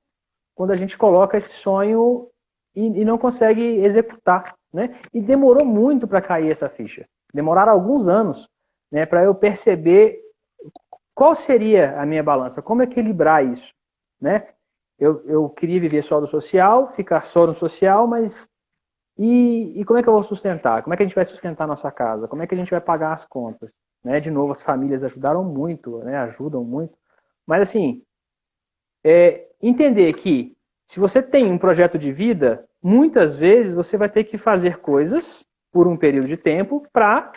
quando a gente coloca esse sonho e não consegue executar, né? E demorou muito para cair essa ficha. Demoraram alguns anos, né, para eu perceber qual seria a minha balança, como equilibrar isso, né? Eu queria viver só do social, ficar só no social, mas e como é que eu vou sustentar? Como é que a gente vai sustentar a nossa casa? Como é que a gente vai pagar as contas? Né? De novo, as famílias ajudaram muito, né? Ajudam muito. Mas assim, entender que se você tem um projeto de vida, muitas vezes você vai ter que fazer coisas por um período de tempo para,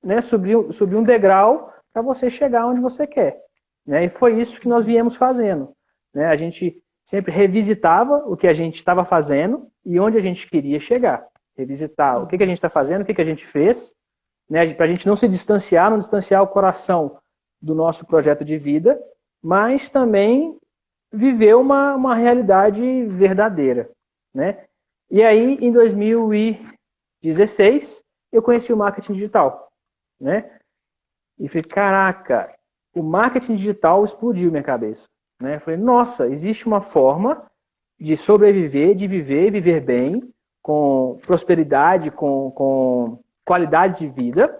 né, subir um degrau para você chegar onde você quer. Né? E foi isso que nós viemos fazendo. Né? A gente sempre revisitava o que a gente estava fazendo e onde a gente queria chegar. Revisitar o que a gente está fazendo, o que a gente fez, né? Para a gente não se distanciar, não distanciar o coração do nosso projeto de vida, mas também viver uma realidade verdadeira. Né? E aí, em 2016, eu conheci o marketing digital. Né? E falei, caraca, o marketing digital explodiu minha cabeça. Né? Eu falei, nossa, existe uma forma de sobreviver, de viver bem, com prosperidade, com qualidade de vida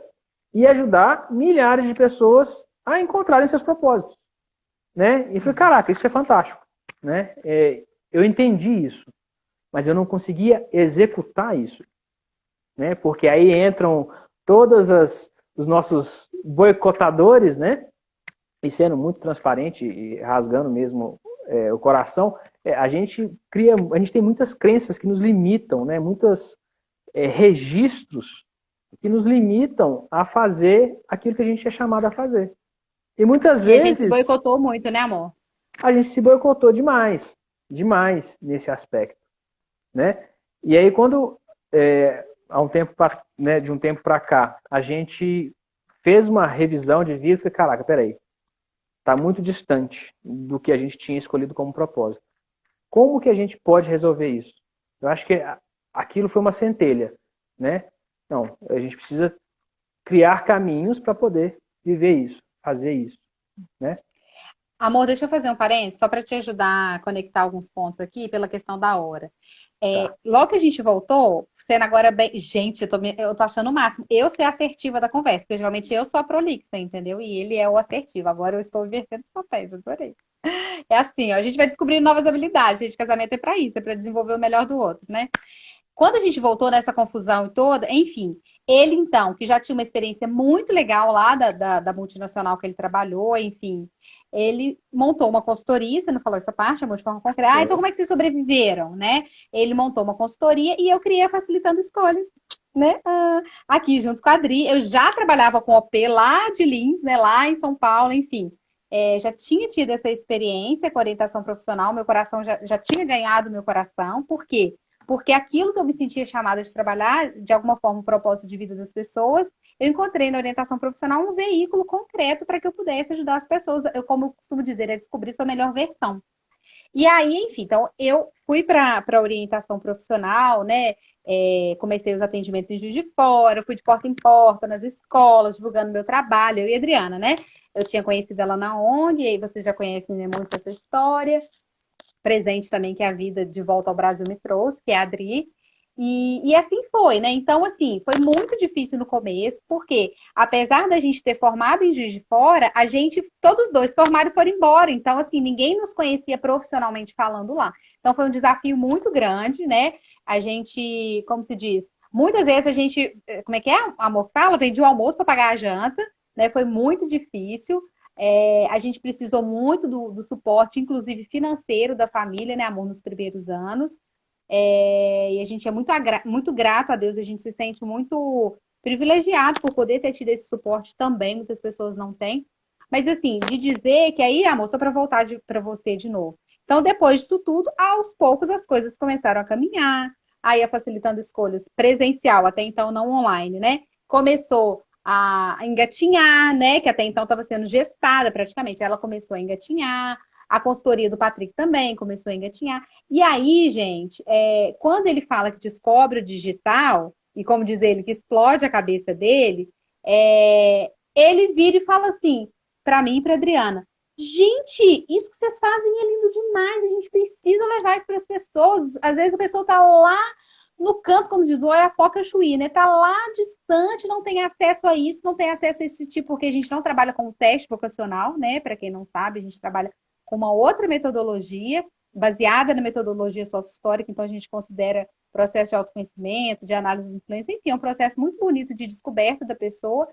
e ajudar milhares de pessoas a encontrarem seus propósitos. Né? E falei, caraca, isso é fantástico. Né? Eu entendi isso, mas eu não conseguia executar isso. Né? Porque aí entram todos os nossos boicotadores, né? E sendo muito transparente e rasgando mesmo o coração, a gente tem muitas crenças que nos limitam, né? Muitos registros que nos limitam a fazer aquilo que a gente é chamado a fazer. E muitas vezes... a gente se boicotou muito, né, amor? A gente se boicotou demais nesse aspecto, né? E aí quando há um tempo né, de um tempo para cá a gente fez uma revisão de vida e falei, caraca, peraí, está muito distante do que a gente tinha escolhido como propósito. Como que a gente pode resolver isso? Eu acho que aquilo foi uma centelha, né? Não, a gente precisa criar caminhos para poder viver isso, fazer isso, né? Amor, deixa eu fazer um parênteses, só para te ajudar a conectar alguns pontos aqui pela questão da hora. Tá. Logo que a gente voltou, sendo agora bem. Gente, eu tô achando o máximo. Eu ser assertiva da conversa, porque geralmente eu sou a prolixa, entendeu? E ele é o assertivo. Agora eu estou invertendo os papéis, adorei. É assim, ó, a gente vai descobrir novas habilidades. Gente, casamento é para isso, é para desenvolver o melhor do outro, né? Quando a gente voltou nessa confusão toda, enfim, ele então, que já tinha uma experiência muito legal lá da multinacional que ele trabalhou, enfim, ele montou uma consultoria, você não falou essa parte, amor, de forma concreta. Ah, então como é que vocês sobreviveram, né? Ele montou uma consultoria e eu criei a Facilitando Escolhas, né? Aqui junto com a Adri, eu já trabalhava com OP lá de Lins, né? Lá em São Paulo, enfim. Já tinha tido essa experiência com orientação profissional, meu coração já tinha ganhado meu coração, por quê? Porque aquilo que eu me sentia chamada de trabalhar, de alguma forma, o propósito de vida das pessoas, eu encontrei na orientação profissional um veículo concreto para que eu pudesse ajudar as pessoas, como eu costumo dizer, a descobrir sua melhor versão. E aí, enfim, então eu fui para a orientação profissional, né? Comecei os atendimentos em Juiz de Fora, fui de porta em porta, nas escolas, divulgando meu trabalho, eu e a Adriana, né? Eu tinha conhecido ela na ONG, e aí vocês já conhecem, né, muito essa história. Presente também que a vida de volta ao Brasil me trouxe, que é a Adri. E assim foi, né? Então, assim, foi muito difícil no começo, porque apesar da gente ter formado em Juiz de Fora, a gente, todos dois formaram e foram embora. Então, assim, ninguém nos conhecia profissionalmente falando lá. Então, foi um desafio muito grande, né? A gente, como se diz, muitas vezes a gente, como é que é? Amor fala, vendia o almoço para pagar a janta, né? Foi muito difícil. A gente precisou muito do suporte, inclusive financeiro, da família, né, amor, nos primeiros anos. E a gente é muito grato a Deus, a gente se sente muito privilegiado por poder ter tido esse suporte também, muitas pessoas não têm. Mas assim, de dizer que aí, amor, só para voltar para você de novo. Então, depois disso tudo, aos poucos as coisas começaram a caminhar, aí a facilitando escolhas presencial, até então não online, né? Começou a engatinhar, né? Que até então estava sendo gestada praticamente. Ela começou a engatinhar, a consultoria do Patrick também começou a engatinhar. E aí, gente, quando ele fala que descobre o digital, e como diz ele, que explode a cabeça dele, ele vira e fala assim, para mim e para Adriana: gente, isso que vocês fazem é lindo demais, a gente precisa levar isso para as pessoas. Às vezes a pessoa está lá no canto, como diz o Oiapoque Chuí, né? Tá lá distante, não tem acesso a isso, não tem acesso a esse tipo, porque a gente não trabalha com teste vocacional, né? Para quem não sabe, a gente trabalha com uma outra metodologia, baseada na metodologia sócio-histórica, então a gente considera processo de autoconhecimento, de análise de influência, enfim, é um processo muito bonito de descoberta da pessoa.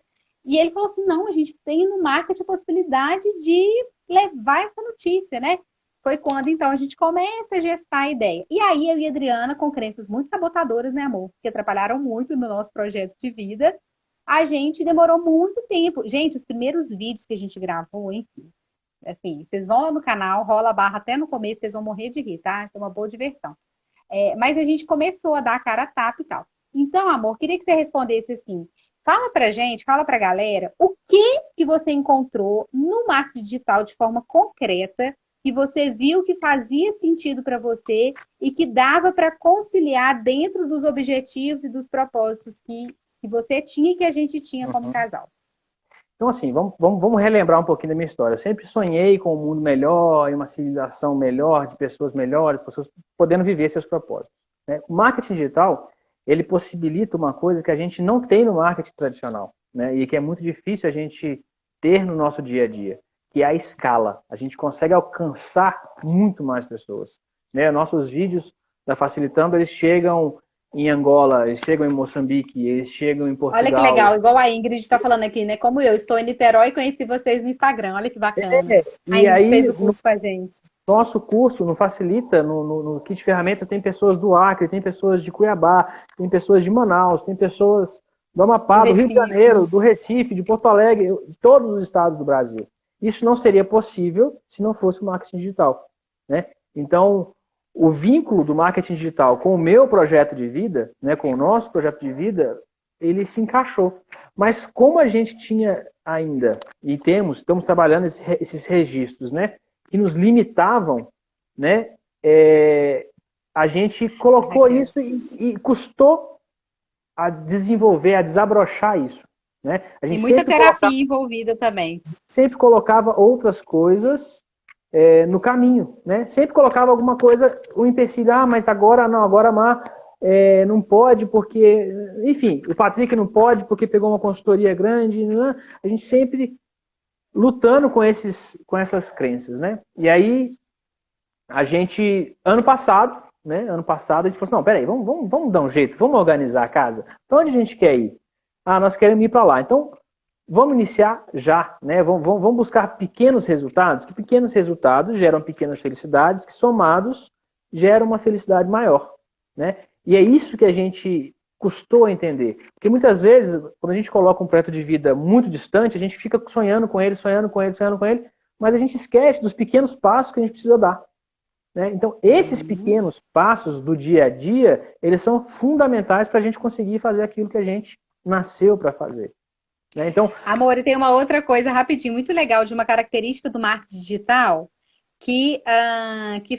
E ele falou assim: não, a gente tem no marketing a possibilidade de levar essa notícia, né? Foi quando, então, a gente começa a gestar a ideia. E aí, eu e a Adriana, com crenças muito sabotadoras, né, amor? Que atrapalharam muito no nosso projeto de vida, a gente demorou muito tempo. Gente, os primeiros vídeos que a gente gravou, enfim, assim, vocês vão lá no canal, rola a barra até no começo, vocês vão morrer de rir, tá? É uma boa diversão. Mas a gente começou a dar a cara a tapa e tal. Então, amor, queria que você respondesse assim. Fala pra gente, fala pra galera, o que você encontrou no marketing digital de forma concreta, que você viu que fazia sentido para você e que dava para conciliar dentro dos objetivos e dos propósitos que você tinha e que a gente tinha como casal. Então, assim, vamos relembrar um pouquinho da minha história. Eu sempre sonhei com um mundo melhor, em uma civilização melhor, de pessoas melhores, pessoas podendo viver seus propósitos, né? O marketing digital, ele possibilita uma coisa que a gente não tem no marketing tradicional, né? E que é muito difícil a gente ter no nosso dia a dia, que é a escala. A gente consegue alcançar muito mais pessoas, né? Nossos vídeos da Facilitando, eles chegam em Angola, eles chegam em Moçambique, eles chegam em Portugal. Olha que legal, igual a Ingrid está falando aqui, né? Como eu estou em Niterói e conheci vocês no Instagram, olha que bacana. A Ingrid fez o curso com a gente. Nosso curso no Facilita, no Kit de Ferramentas, tem pessoas do Acre, tem pessoas de Cuiabá, tem pessoas de Manaus, tem pessoas do Amapá, do Rio de Janeiro, do Recife, de Porto Alegre, de todos os estados do Brasil. Isso não seria possível se não fosse o marketing digital, né? Então, o vínculo do marketing digital com o meu projeto de vida, né, com o nosso projeto de vida, ele se encaixou. Mas como a gente tinha ainda, e estamos trabalhando esses registros, né, que nos limitavam, né, a gente colocou isso e custou a desenvolver, a desabrochar isso, né? A gente e muita terapia envolvida também. Sempre colocava outras coisas no caminho, né? Sempre colocava alguma coisa, um empecilho, mas agora não, agora a Mar não pode porque, enfim, o Patrick não pode porque pegou uma consultoria grande, né? A gente sempre lutando com essas crenças, né? E aí, a gente, ano passado, a gente falou assim: não, peraí, vamos dar um jeito, vamos organizar a casa. Para onde a gente quer ir? Nós queremos ir para lá. Então, vamos iniciar já, né? Vamos buscar pequenos resultados, que pequenos resultados geram pequenas felicidades, que somados geram uma felicidade maior, né? E é isso que a gente custou a entender. Porque muitas vezes, quando a gente coloca um projeto de vida muito distante, a gente fica sonhando com ele, mas a gente esquece dos pequenos passos que a gente precisa dar, né? Então, esses pequenos passos do dia a dia, eles são fundamentais para a gente conseguir fazer aquilo que a gente nasceu para fazer. Então, amor, e tem uma outra coisa rapidinho, muito legal, de uma característica do marketing digital que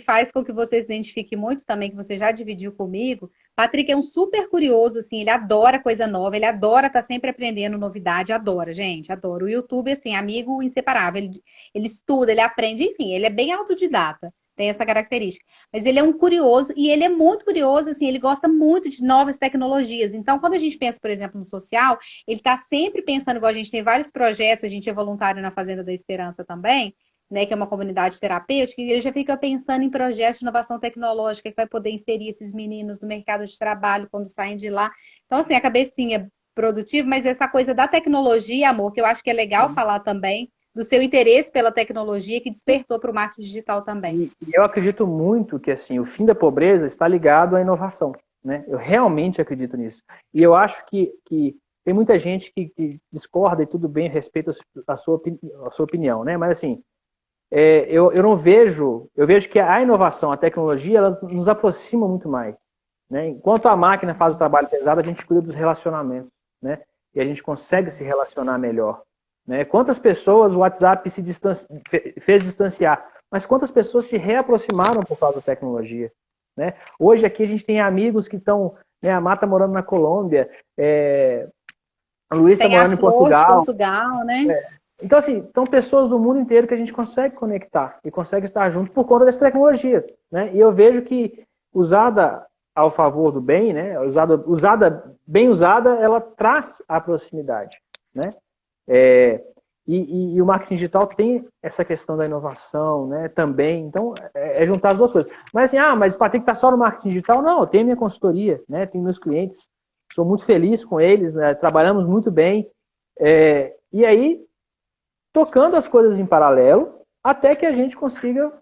faz com que você se identifique muito também, que você já dividiu comigo, Patrick é um super curioso, assim, ele adora coisa nova, ele adora estar sempre aprendendo novidade, adora, gente, adora. O YouTube, assim, amigo inseparável, ele estuda, ele aprende, enfim, ele é bem autodidata, tem essa característica. Mas ele é um curioso, e ele é muito curioso, assim, ele gosta muito de novas tecnologias. Então, quando a gente pensa, por exemplo, no social, ele está sempre pensando, igual a gente tem vários projetos, a gente é voluntário na Fazenda da Esperança também, né, que é uma comunidade terapêutica, e ele já fica pensando em projetos de inovação tecnológica que vai poder inserir esses meninos no mercado de trabalho quando saem de lá. Então, assim, a cabecinha é produtiva, mas essa coisa da tecnologia, amor, que eu acho que é legal falar também, do seu interesse pela tecnologia que despertou para o marketing digital também. E eu acredito muito que assim, o fim da pobreza está ligado à inovação. Né? Eu realmente acredito nisso. E eu acho que tem muita gente que discorda e tudo bem, respeita a sua opinião, né? Mas assim, eu não vejo, eu vejo que a inovação, a tecnologia, elas nos aproximam muito mais. Né? Enquanto a máquina faz o trabalho pesado, a gente cuida dos relacionamentos, né? E a gente consegue se relacionar melhor. Né? Quantas pessoas o WhatsApp fez distanciar, mas quantas pessoas se reaproximaram por causa da tecnologia? Né? Hoje aqui a gente tem amigos que estão, né, a Mata morando na Colômbia, a Luiz está morando em Portugal. De Portugal, né? Então, assim, são pessoas do mundo inteiro que a gente consegue conectar e consegue estar junto por conta dessa tecnologia. Né? E eu vejo que, usada ao favor do bem, né? Bem usada, ela traz a proximidade. Né? E o marketing digital tem essa questão da inovação, né? Também. Então, juntar as duas coisas. Mas assim, mas o Patrick está só no marketing digital? Não, eu tenho minha consultoria, né? Tenho meus clientes, sou muito feliz com eles, né? Trabalhamos muito bem. E aí, tocando as coisas em paralelo, até que a gente consiga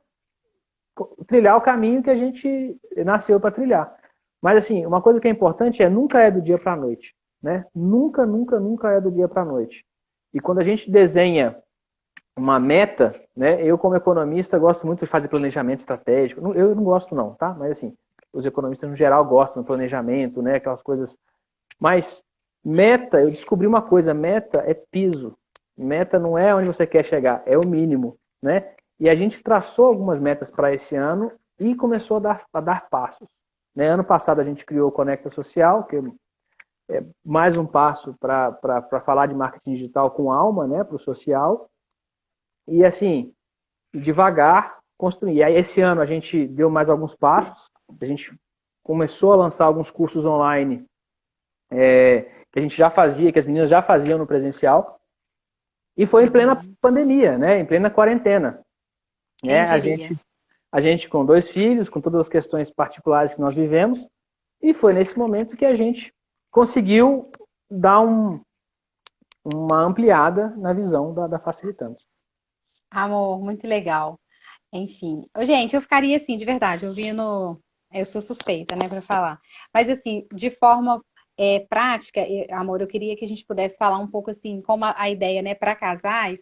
trilhar o caminho que a gente nasceu para trilhar. Mas assim, uma coisa que é importante nunca é do dia para a noite. Né? Nunca, nunca, nunca é do dia para a noite. E quando a gente desenha uma meta, né, eu como economista gosto muito de fazer planejamento estratégico. Eu não gosto não, tá? Mas assim, os economistas no geral gostam do planejamento, né, aquelas coisas. Mas meta, eu descobri uma coisa, meta é piso. Meta não é onde você quer chegar, é o mínimo, né? E a gente traçou algumas metas para esse ano e começou a dar passos. Né? Ano passado a gente criou o Conecta Social, que é mais um passo para falar de marketing digital com alma, né, para o social. E assim, devagar construir. E aí esse ano a gente deu mais alguns passos, a gente começou a lançar alguns cursos online que a gente já fazia, que as meninas já faziam no presencial, e foi em plena pandemia, né, em plena quarentena. Né? A gente com 2 filhos, com todas as questões particulares que nós vivemos, e foi nesse momento que a gente conseguiu dar uma ampliada na visão da Facilitando. Amor, muito legal. Enfim. Gente, eu ficaria assim, de verdade, ouvindo. Eu sou suspeita, né, para falar. Mas, assim, de forma prática, amor, eu queria que a gente pudesse falar um pouco, assim, como a ideia, né, para casais.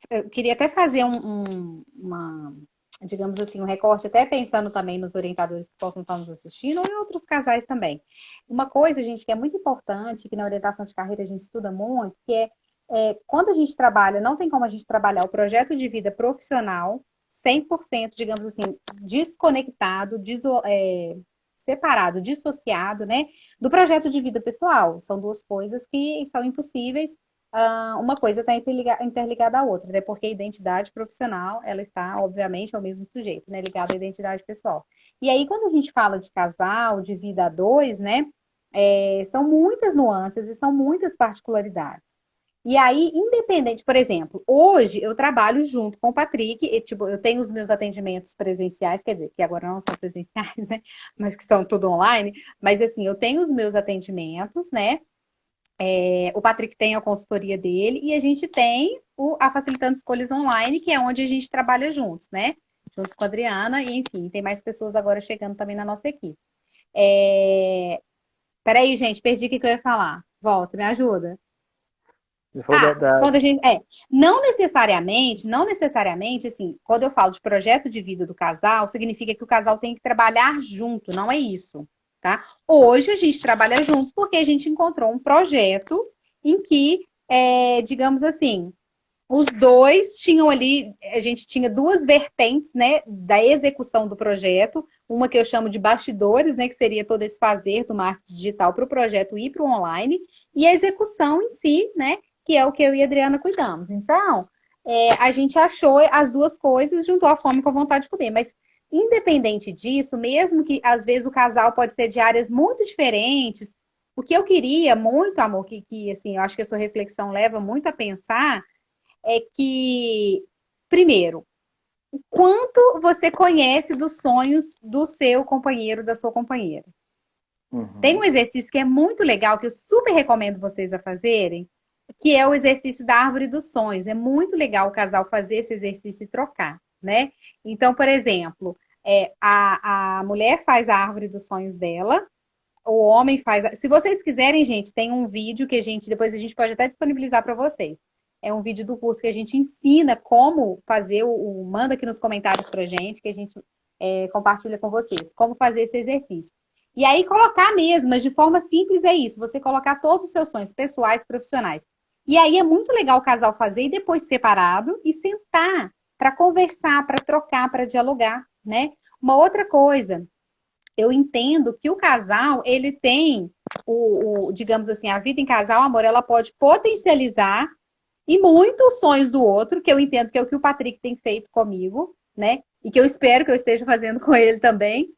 Eu queria até fazer digamos assim, um recorte, até pensando também nos orientadores que possam estar nos assistindo, ou em outros casais também. Uma coisa, gente, que é muito importante, que na orientação de carreira a gente estuda muito, que quando a gente trabalha, não tem como a gente trabalhar o projeto de vida profissional 100%, digamos assim, desconectado, separado, dissociado, né, do projeto de vida pessoal. São duas coisas que são impossíveis. Uma coisa está interligada à outra, né? Porque a identidade profissional, ela está, obviamente, ao mesmo sujeito, né? Ligada à identidade pessoal. E aí, quando a gente fala de casal, de vida a dois, né? São muitas nuances e são muitas particularidades. E aí, independente, por exemplo, hoje eu trabalho junto com o Patrick, e, tipo, eu tenho os meus atendimentos presenciais, quer dizer, que agora não são presenciais, né? Mas que são tudo online. Mas assim, eu tenho os meus atendimentos, né? O Patrick tem a consultoria dele e a gente tem a Facilitando Escolhas Online, que é onde a gente trabalha juntos, né? Juntos com a Adriana e, enfim, tem mais pessoas agora chegando também na nossa equipe. Peraí, gente, perdi o que eu ia falar. Volta, me ajuda. Quando a gente, não necessariamente, assim, quando eu falo de projeto de vida do casal, significa que o casal tem que trabalhar junto, não é isso. Tá? Hoje a gente trabalha juntos porque a gente encontrou um projeto em que, digamos assim, Os dois tinham ali, a gente tinha duas vertentes, né, da execução do projeto, uma que eu chamo de bastidores, né, que seria todo esse fazer do marketing digital para o projeto ir para o online, e a execução em si, né, que é o que eu e a Adriana cuidamos. Então, a gente achou as duas coisas, juntou a fome com a vontade de comer, mas independente disso, mesmo que às vezes o casal pode ser de áreas muito diferentes, o que eu queria muito, amor, que assim, eu acho que a sua reflexão leva muito a pensar é que, primeiro, quanto você conhece dos sonhos do seu companheiro, da sua companheira. Tem um Uhum. exercício que é muito legal, que eu super recomendo vocês a fazerem, que é o exercício da árvore dos sonhos. É muito legal o casal fazer esse exercício e trocar, né? Então, por exemplo, a mulher faz a árvore dos sonhos dela, o homem faz. Se vocês quiserem, gente, tem um vídeo que depois a gente pode até disponibilizar para vocês. É um vídeo do curso que a gente ensina como fazer manda aqui nos comentários pra gente, que a gente compartilha com vocês, como fazer esse exercício. E aí colocar mesmo, mas de forma simples é isso, você colocar todos os seus sonhos pessoais, profissionais. E aí é muito legal o casal fazer e depois separado e sentar para conversar, para trocar, para dialogar, né? Uma outra coisa, eu entendo que o casal, ele tem digamos assim, a vida em casal, amor, ela pode potencializar e muito os sonhos do outro, que eu entendo que é o que o Patrick tem feito comigo, né? E que eu espero que eu esteja fazendo com ele também.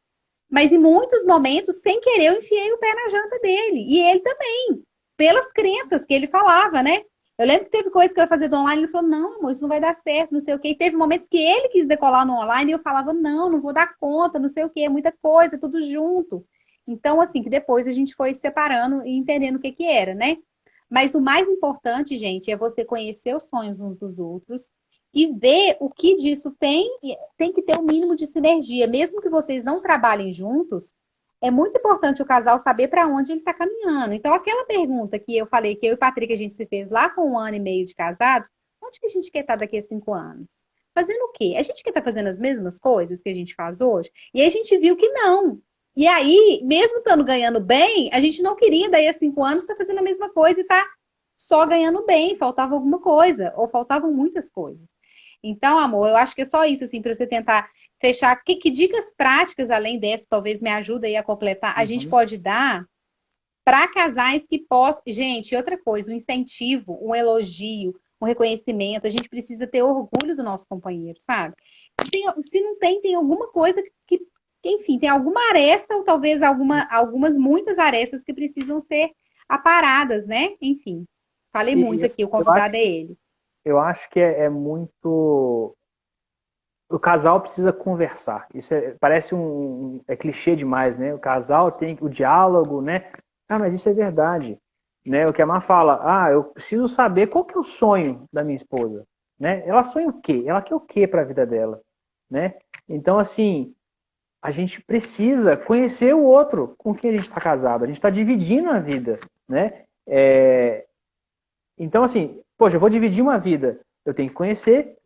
Mas em muitos momentos, sem querer, eu enfiei o pé na janta dele. E ele também, pelas crenças que ele falava, né? Eu lembro que teve coisa que eu ia fazer do online, ele falou, não, amor, isso não vai dar certo, não sei o quê. E teve momentos que ele quis decolar no online e eu falava, não, não vou dar conta, não sei o quê, é muita coisa, tudo junto. Então, assim, que depois a gente foi separando e entendendo o que que era, né? Mas o mais importante, gente, é você conhecer os sonhos uns dos outros e ver o que disso tem que ter um mínimo de sinergia. Mesmo que vocês não trabalhem juntos, é muito importante o casal saber para onde ele está caminhando. Então, aquela pergunta que eu falei, que eu e o Patrick a gente se fez lá com 1 ano e meio de casados, onde que a gente quer estar daqui a 5 anos? Fazendo o quê? A gente quer estar fazendo as mesmas coisas que a gente faz hoje? E aí a gente viu que não. E aí, mesmo estando ganhando bem, a gente não queria, daí a 5 anos, estar fazendo a mesma coisa e estar só ganhando bem, faltava alguma coisa, ou faltavam muitas coisas. Então, amor, eu acho que é só isso, assim, para você tentar fechar. Que dicas práticas, além dessa, talvez me ajuda aí a completar, a gente Uhum. pode dar para casais que possam. Gente, outra coisa, um incentivo, um elogio, um reconhecimento. A gente precisa ter orgulho do nosso companheiro, sabe? Se não tem, tem alguma coisa enfim, tem alguma aresta, ou talvez algumas, muitas arestas que precisam ser aparadas, né? Enfim, falei muito E aqui, o eu acho, convidado é ele. eu acho que é muito. O casal precisa conversar. Isso parece é clichê demais, né? O casal tem o diálogo, né? Ah, mas isso é verdade, né? O que a Mar fala, eu preciso saber qual que é o sonho da minha esposa, né? Ela sonha o quê? Ela quer o quê para a vida dela, né? Então, assim, a gente precisa conhecer o outro com quem a gente está casado. A gente está dividindo a vida, né? Então, assim, poxa, eu vou dividir uma vida. Eu tenho que conhecer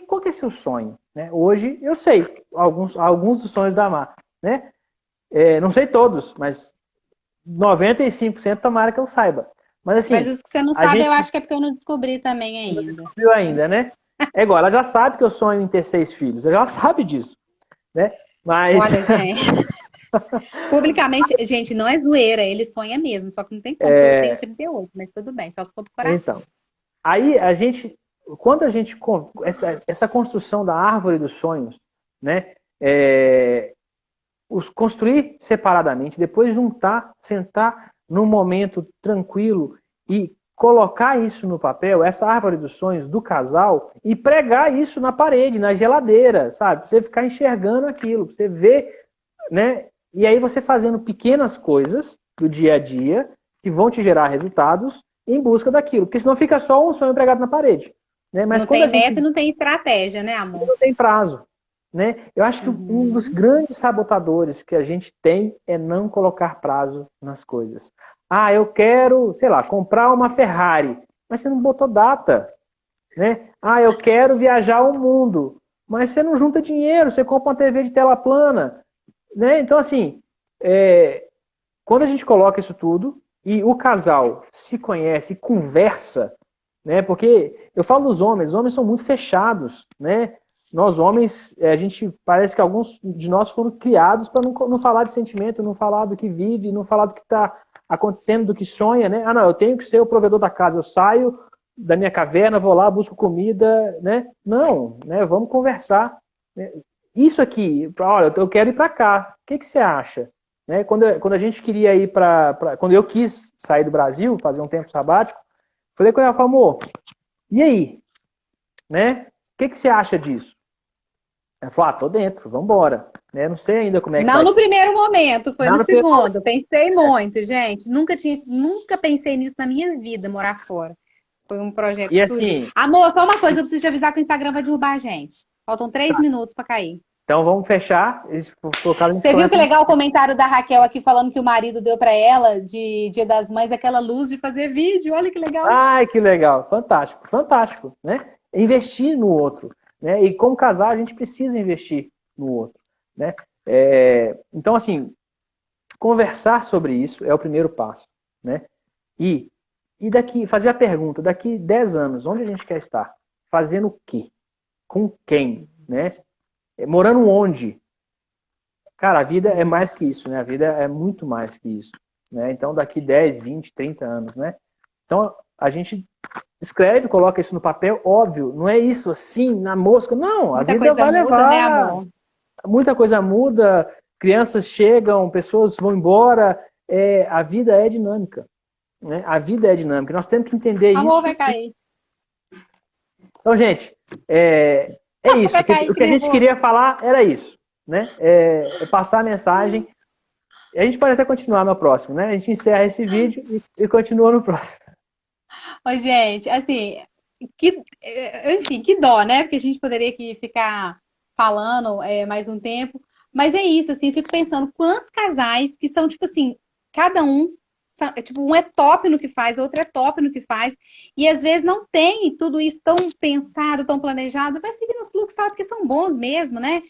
qual que é seu sonho. Né? Hoje eu sei alguns dos sonhos da Mar. Né? Não sei todos, mas 95% tomara que eu saiba. Mas Mas assim, os que você não a sabe, eu gente acho que é porque eu não descobri também não ainda. descobriu ainda, né? É igual, ela já sabe que eu sonho em ter 6 filhos. Ela já sabe disso. Né? Mas, Olha, gente, publicamente, gente, não é zoeira, ele sonha mesmo, só que não tem como, porque eu tenho 38, mas tudo bem, só se for do coração. então, aí a gente, quando a gente, essa construção da árvore dos sonhos, né? Os construir separadamente, depois juntar, sentar num momento tranquilo e colocar isso no papel, essa árvore dos sonhos do casal, e pregar isso na parede, na geladeira, sabe? Pra você ficar enxergando aquilo, pra você ver, né? E aí você fazendo pequenas coisas do dia a dia que vão te gerar resultados em busca daquilo, porque senão fica só um sonho pregado na parede, né? Mas Não quando a tem meta e gente não tem estratégia, né, amor? não tem prazo, né? Eu acho que um dos Uhum. grandes sabotadores que a gente tem é não colocar prazo nas coisas. Eu quero, sei lá, comprar uma Ferrari, mas você não botou data, né? Eu quero viajar o mundo, mas você não junta dinheiro, você compra uma TV de tela plana, né? Então, assim, quando a gente coloca isso tudo e o casal se conhece, conversa, né? Porque eu falo dos homens, os homens são muito fechados, né? Nós homens, a gente parece que alguns de nós foram criados para não falar de sentimento, não falar do que vive, não falar do que está acontecendo, do que sonha, né? Ah, não, eu tenho que ser o provedor da casa, eu saio da minha caverna, vou lá, busco comida, né? Não, né? Vamos conversar, né? Isso aqui, olha, eu quero ir para cá, o que que você acha? Né? Quando a gente queria ir quando eu quis sair do Brasil, fazer um tempo sabático, falei com ela, amor, e aí? Né? O que que você acha disso? Ela falou, tô dentro, vamos embora. Né? Não sei ainda como é que Não vai no ser. primeiro momento, foi Não, no no primeiro segundo. Pensei muito, gente. Nunca pensei nisso na minha vida, morar fora. Foi um projeto E que surgiu. assim, Amor, só uma coisa, eu preciso te avisar que o Instagram vai derrubar a gente. Faltam 3 minutos para cair. então vamos fechar. Por causa a gente Você viu que começa. legal o comentário da Raquel aqui falando que o marido deu para ela de Dia das Mães aquela luz de fazer vídeo. Olha que legal. Ai, que legal, fantástico, fantástico, né? Investir no outro, né? E como casar, a gente precisa investir no outro, né? Então, assim, conversar sobre isso é o primeiro passo, né? E daqui, fazer a pergunta, daqui 10 anos, onde a gente quer estar? Fazendo o quê? Com quem, né? Morando onde? Cara, a vida é mais que isso, né? A vida é muito mais que isso, né? Então, daqui 10, 20, 30 anos, né? Então, a gente escreve, coloca isso no papel, óbvio, não é isso assim, na mosca, não, a Muita vida coisa vai muda, né, levar, amor? muita coisa muda, crianças chegam, pessoas vão embora, a vida é dinâmica, né? A vida é dinâmica, nós temos que entender Amor isso. vai cair. Então, gente, é isso, Vai cair, o que que a gente nervoso. queria falar era isso, né? Passar a mensagem. A gente pode até continuar no próximo, né? A gente encerra esse vídeo e continua no próximo. Ô, gente, assim, enfim, que dó, né? Porque a gente poderia aqui ficar falando mais um tempo. Mas é isso, assim, eu fico pensando quantos casais que são, tipo assim, cada um, tipo, um é top no que faz, outro é top no que faz, e às vezes não tem tudo isso tão pensado, tão planejado, vai seguir no fluxo, sabe? Porque são bons mesmo, né?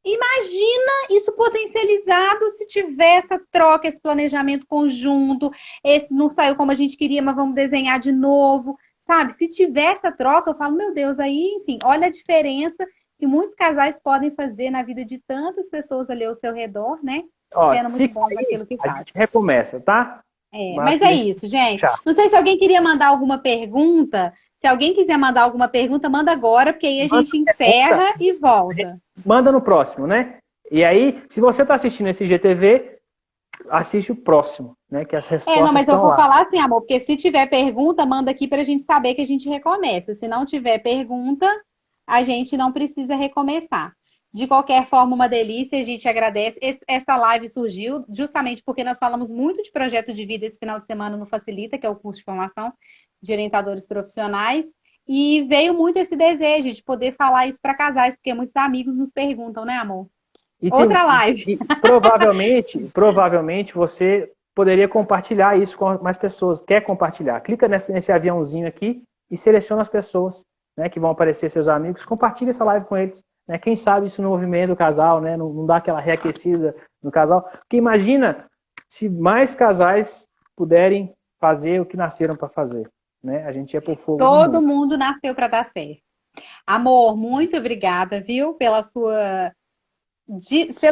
Imagina isso potencializado se tiver essa troca, esse planejamento conjunto, esse não saiu como a gente queria, mas vamos desenhar de novo, sabe? Se tiver essa troca, eu falo, meu Deus, aí, enfim, olha a diferença que muitos casais podem fazer na vida de tantas pessoas ali ao seu redor, né? Ó, Sendo muito se bom cair, naquilo que a faz. gente recomeça, tá? Mas Mas que a é gente isso, gente. deixar. Não sei se alguém queria mandar alguma pergunta. Se alguém quiser mandar alguma pergunta, manda agora, porque aí a Manda gente pergunta, encerra e volta. manda no próximo, né? E aí, se você está assistindo esse GTV, assiste o próximo, né? Que as Não, respostas mas eu estão vou lá. falar assim, amor, porque se tiver pergunta, manda aqui para a gente saber que a gente recomeça. Se não tiver pergunta, a gente não precisa recomeçar. De qualquer forma, uma delícia, a gente agradece. Essa live surgiu justamente porque nós falamos muito de projeto de vida esse final de semana no Facilita, que é o curso de formação de orientadores profissionais, e veio muito esse desejo de poder falar isso para casais, porque muitos amigos nos perguntam, né, amor? E, Outra live. provavelmente você poderia compartilhar isso com mais pessoas. Quer compartilhar? Clica nesse aviãozinho aqui e seleciona as pessoas, né, que vão aparecer seus amigos. Compartilha essa live com eles. Né? Quem sabe isso no movimento do casal, né? Não dá aquela reaquecida no casal. Porque imagina se mais casais puderem fazer o que nasceram para fazer. Né? A gente ia por fogo no Todo mundo. mundo nasceu para dar certo. Amor, muito obrigada, viu, pelo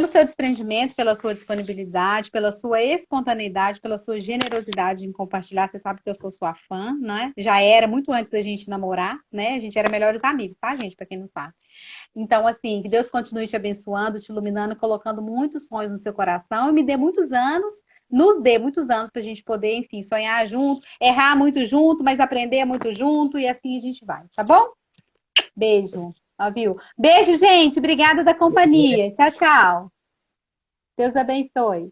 seu desprendimento, pela sua disponibilidade, pela sua espontaneidade, pela sua generosidade em compartilhar. Você sabe que eu sou sua fã, né? Já era muito antes da gente namorar, né? A gente era melhores amigos, tá, gente? Para quem não sabe. Então, assim, que Deus continue te abençoando, te iluminando, colocando muitos sonhos no seu coração e me dê muitos anos, nos dê muitos anos para a gente poder, enfim, sonhar junto, errar muito junto, mas aprender muito junto e assim a gente vai, tá bom? Beijo. Viu? Beijo, gente. Obrigada da companhia. Tchau, tchau. Deus abençoe.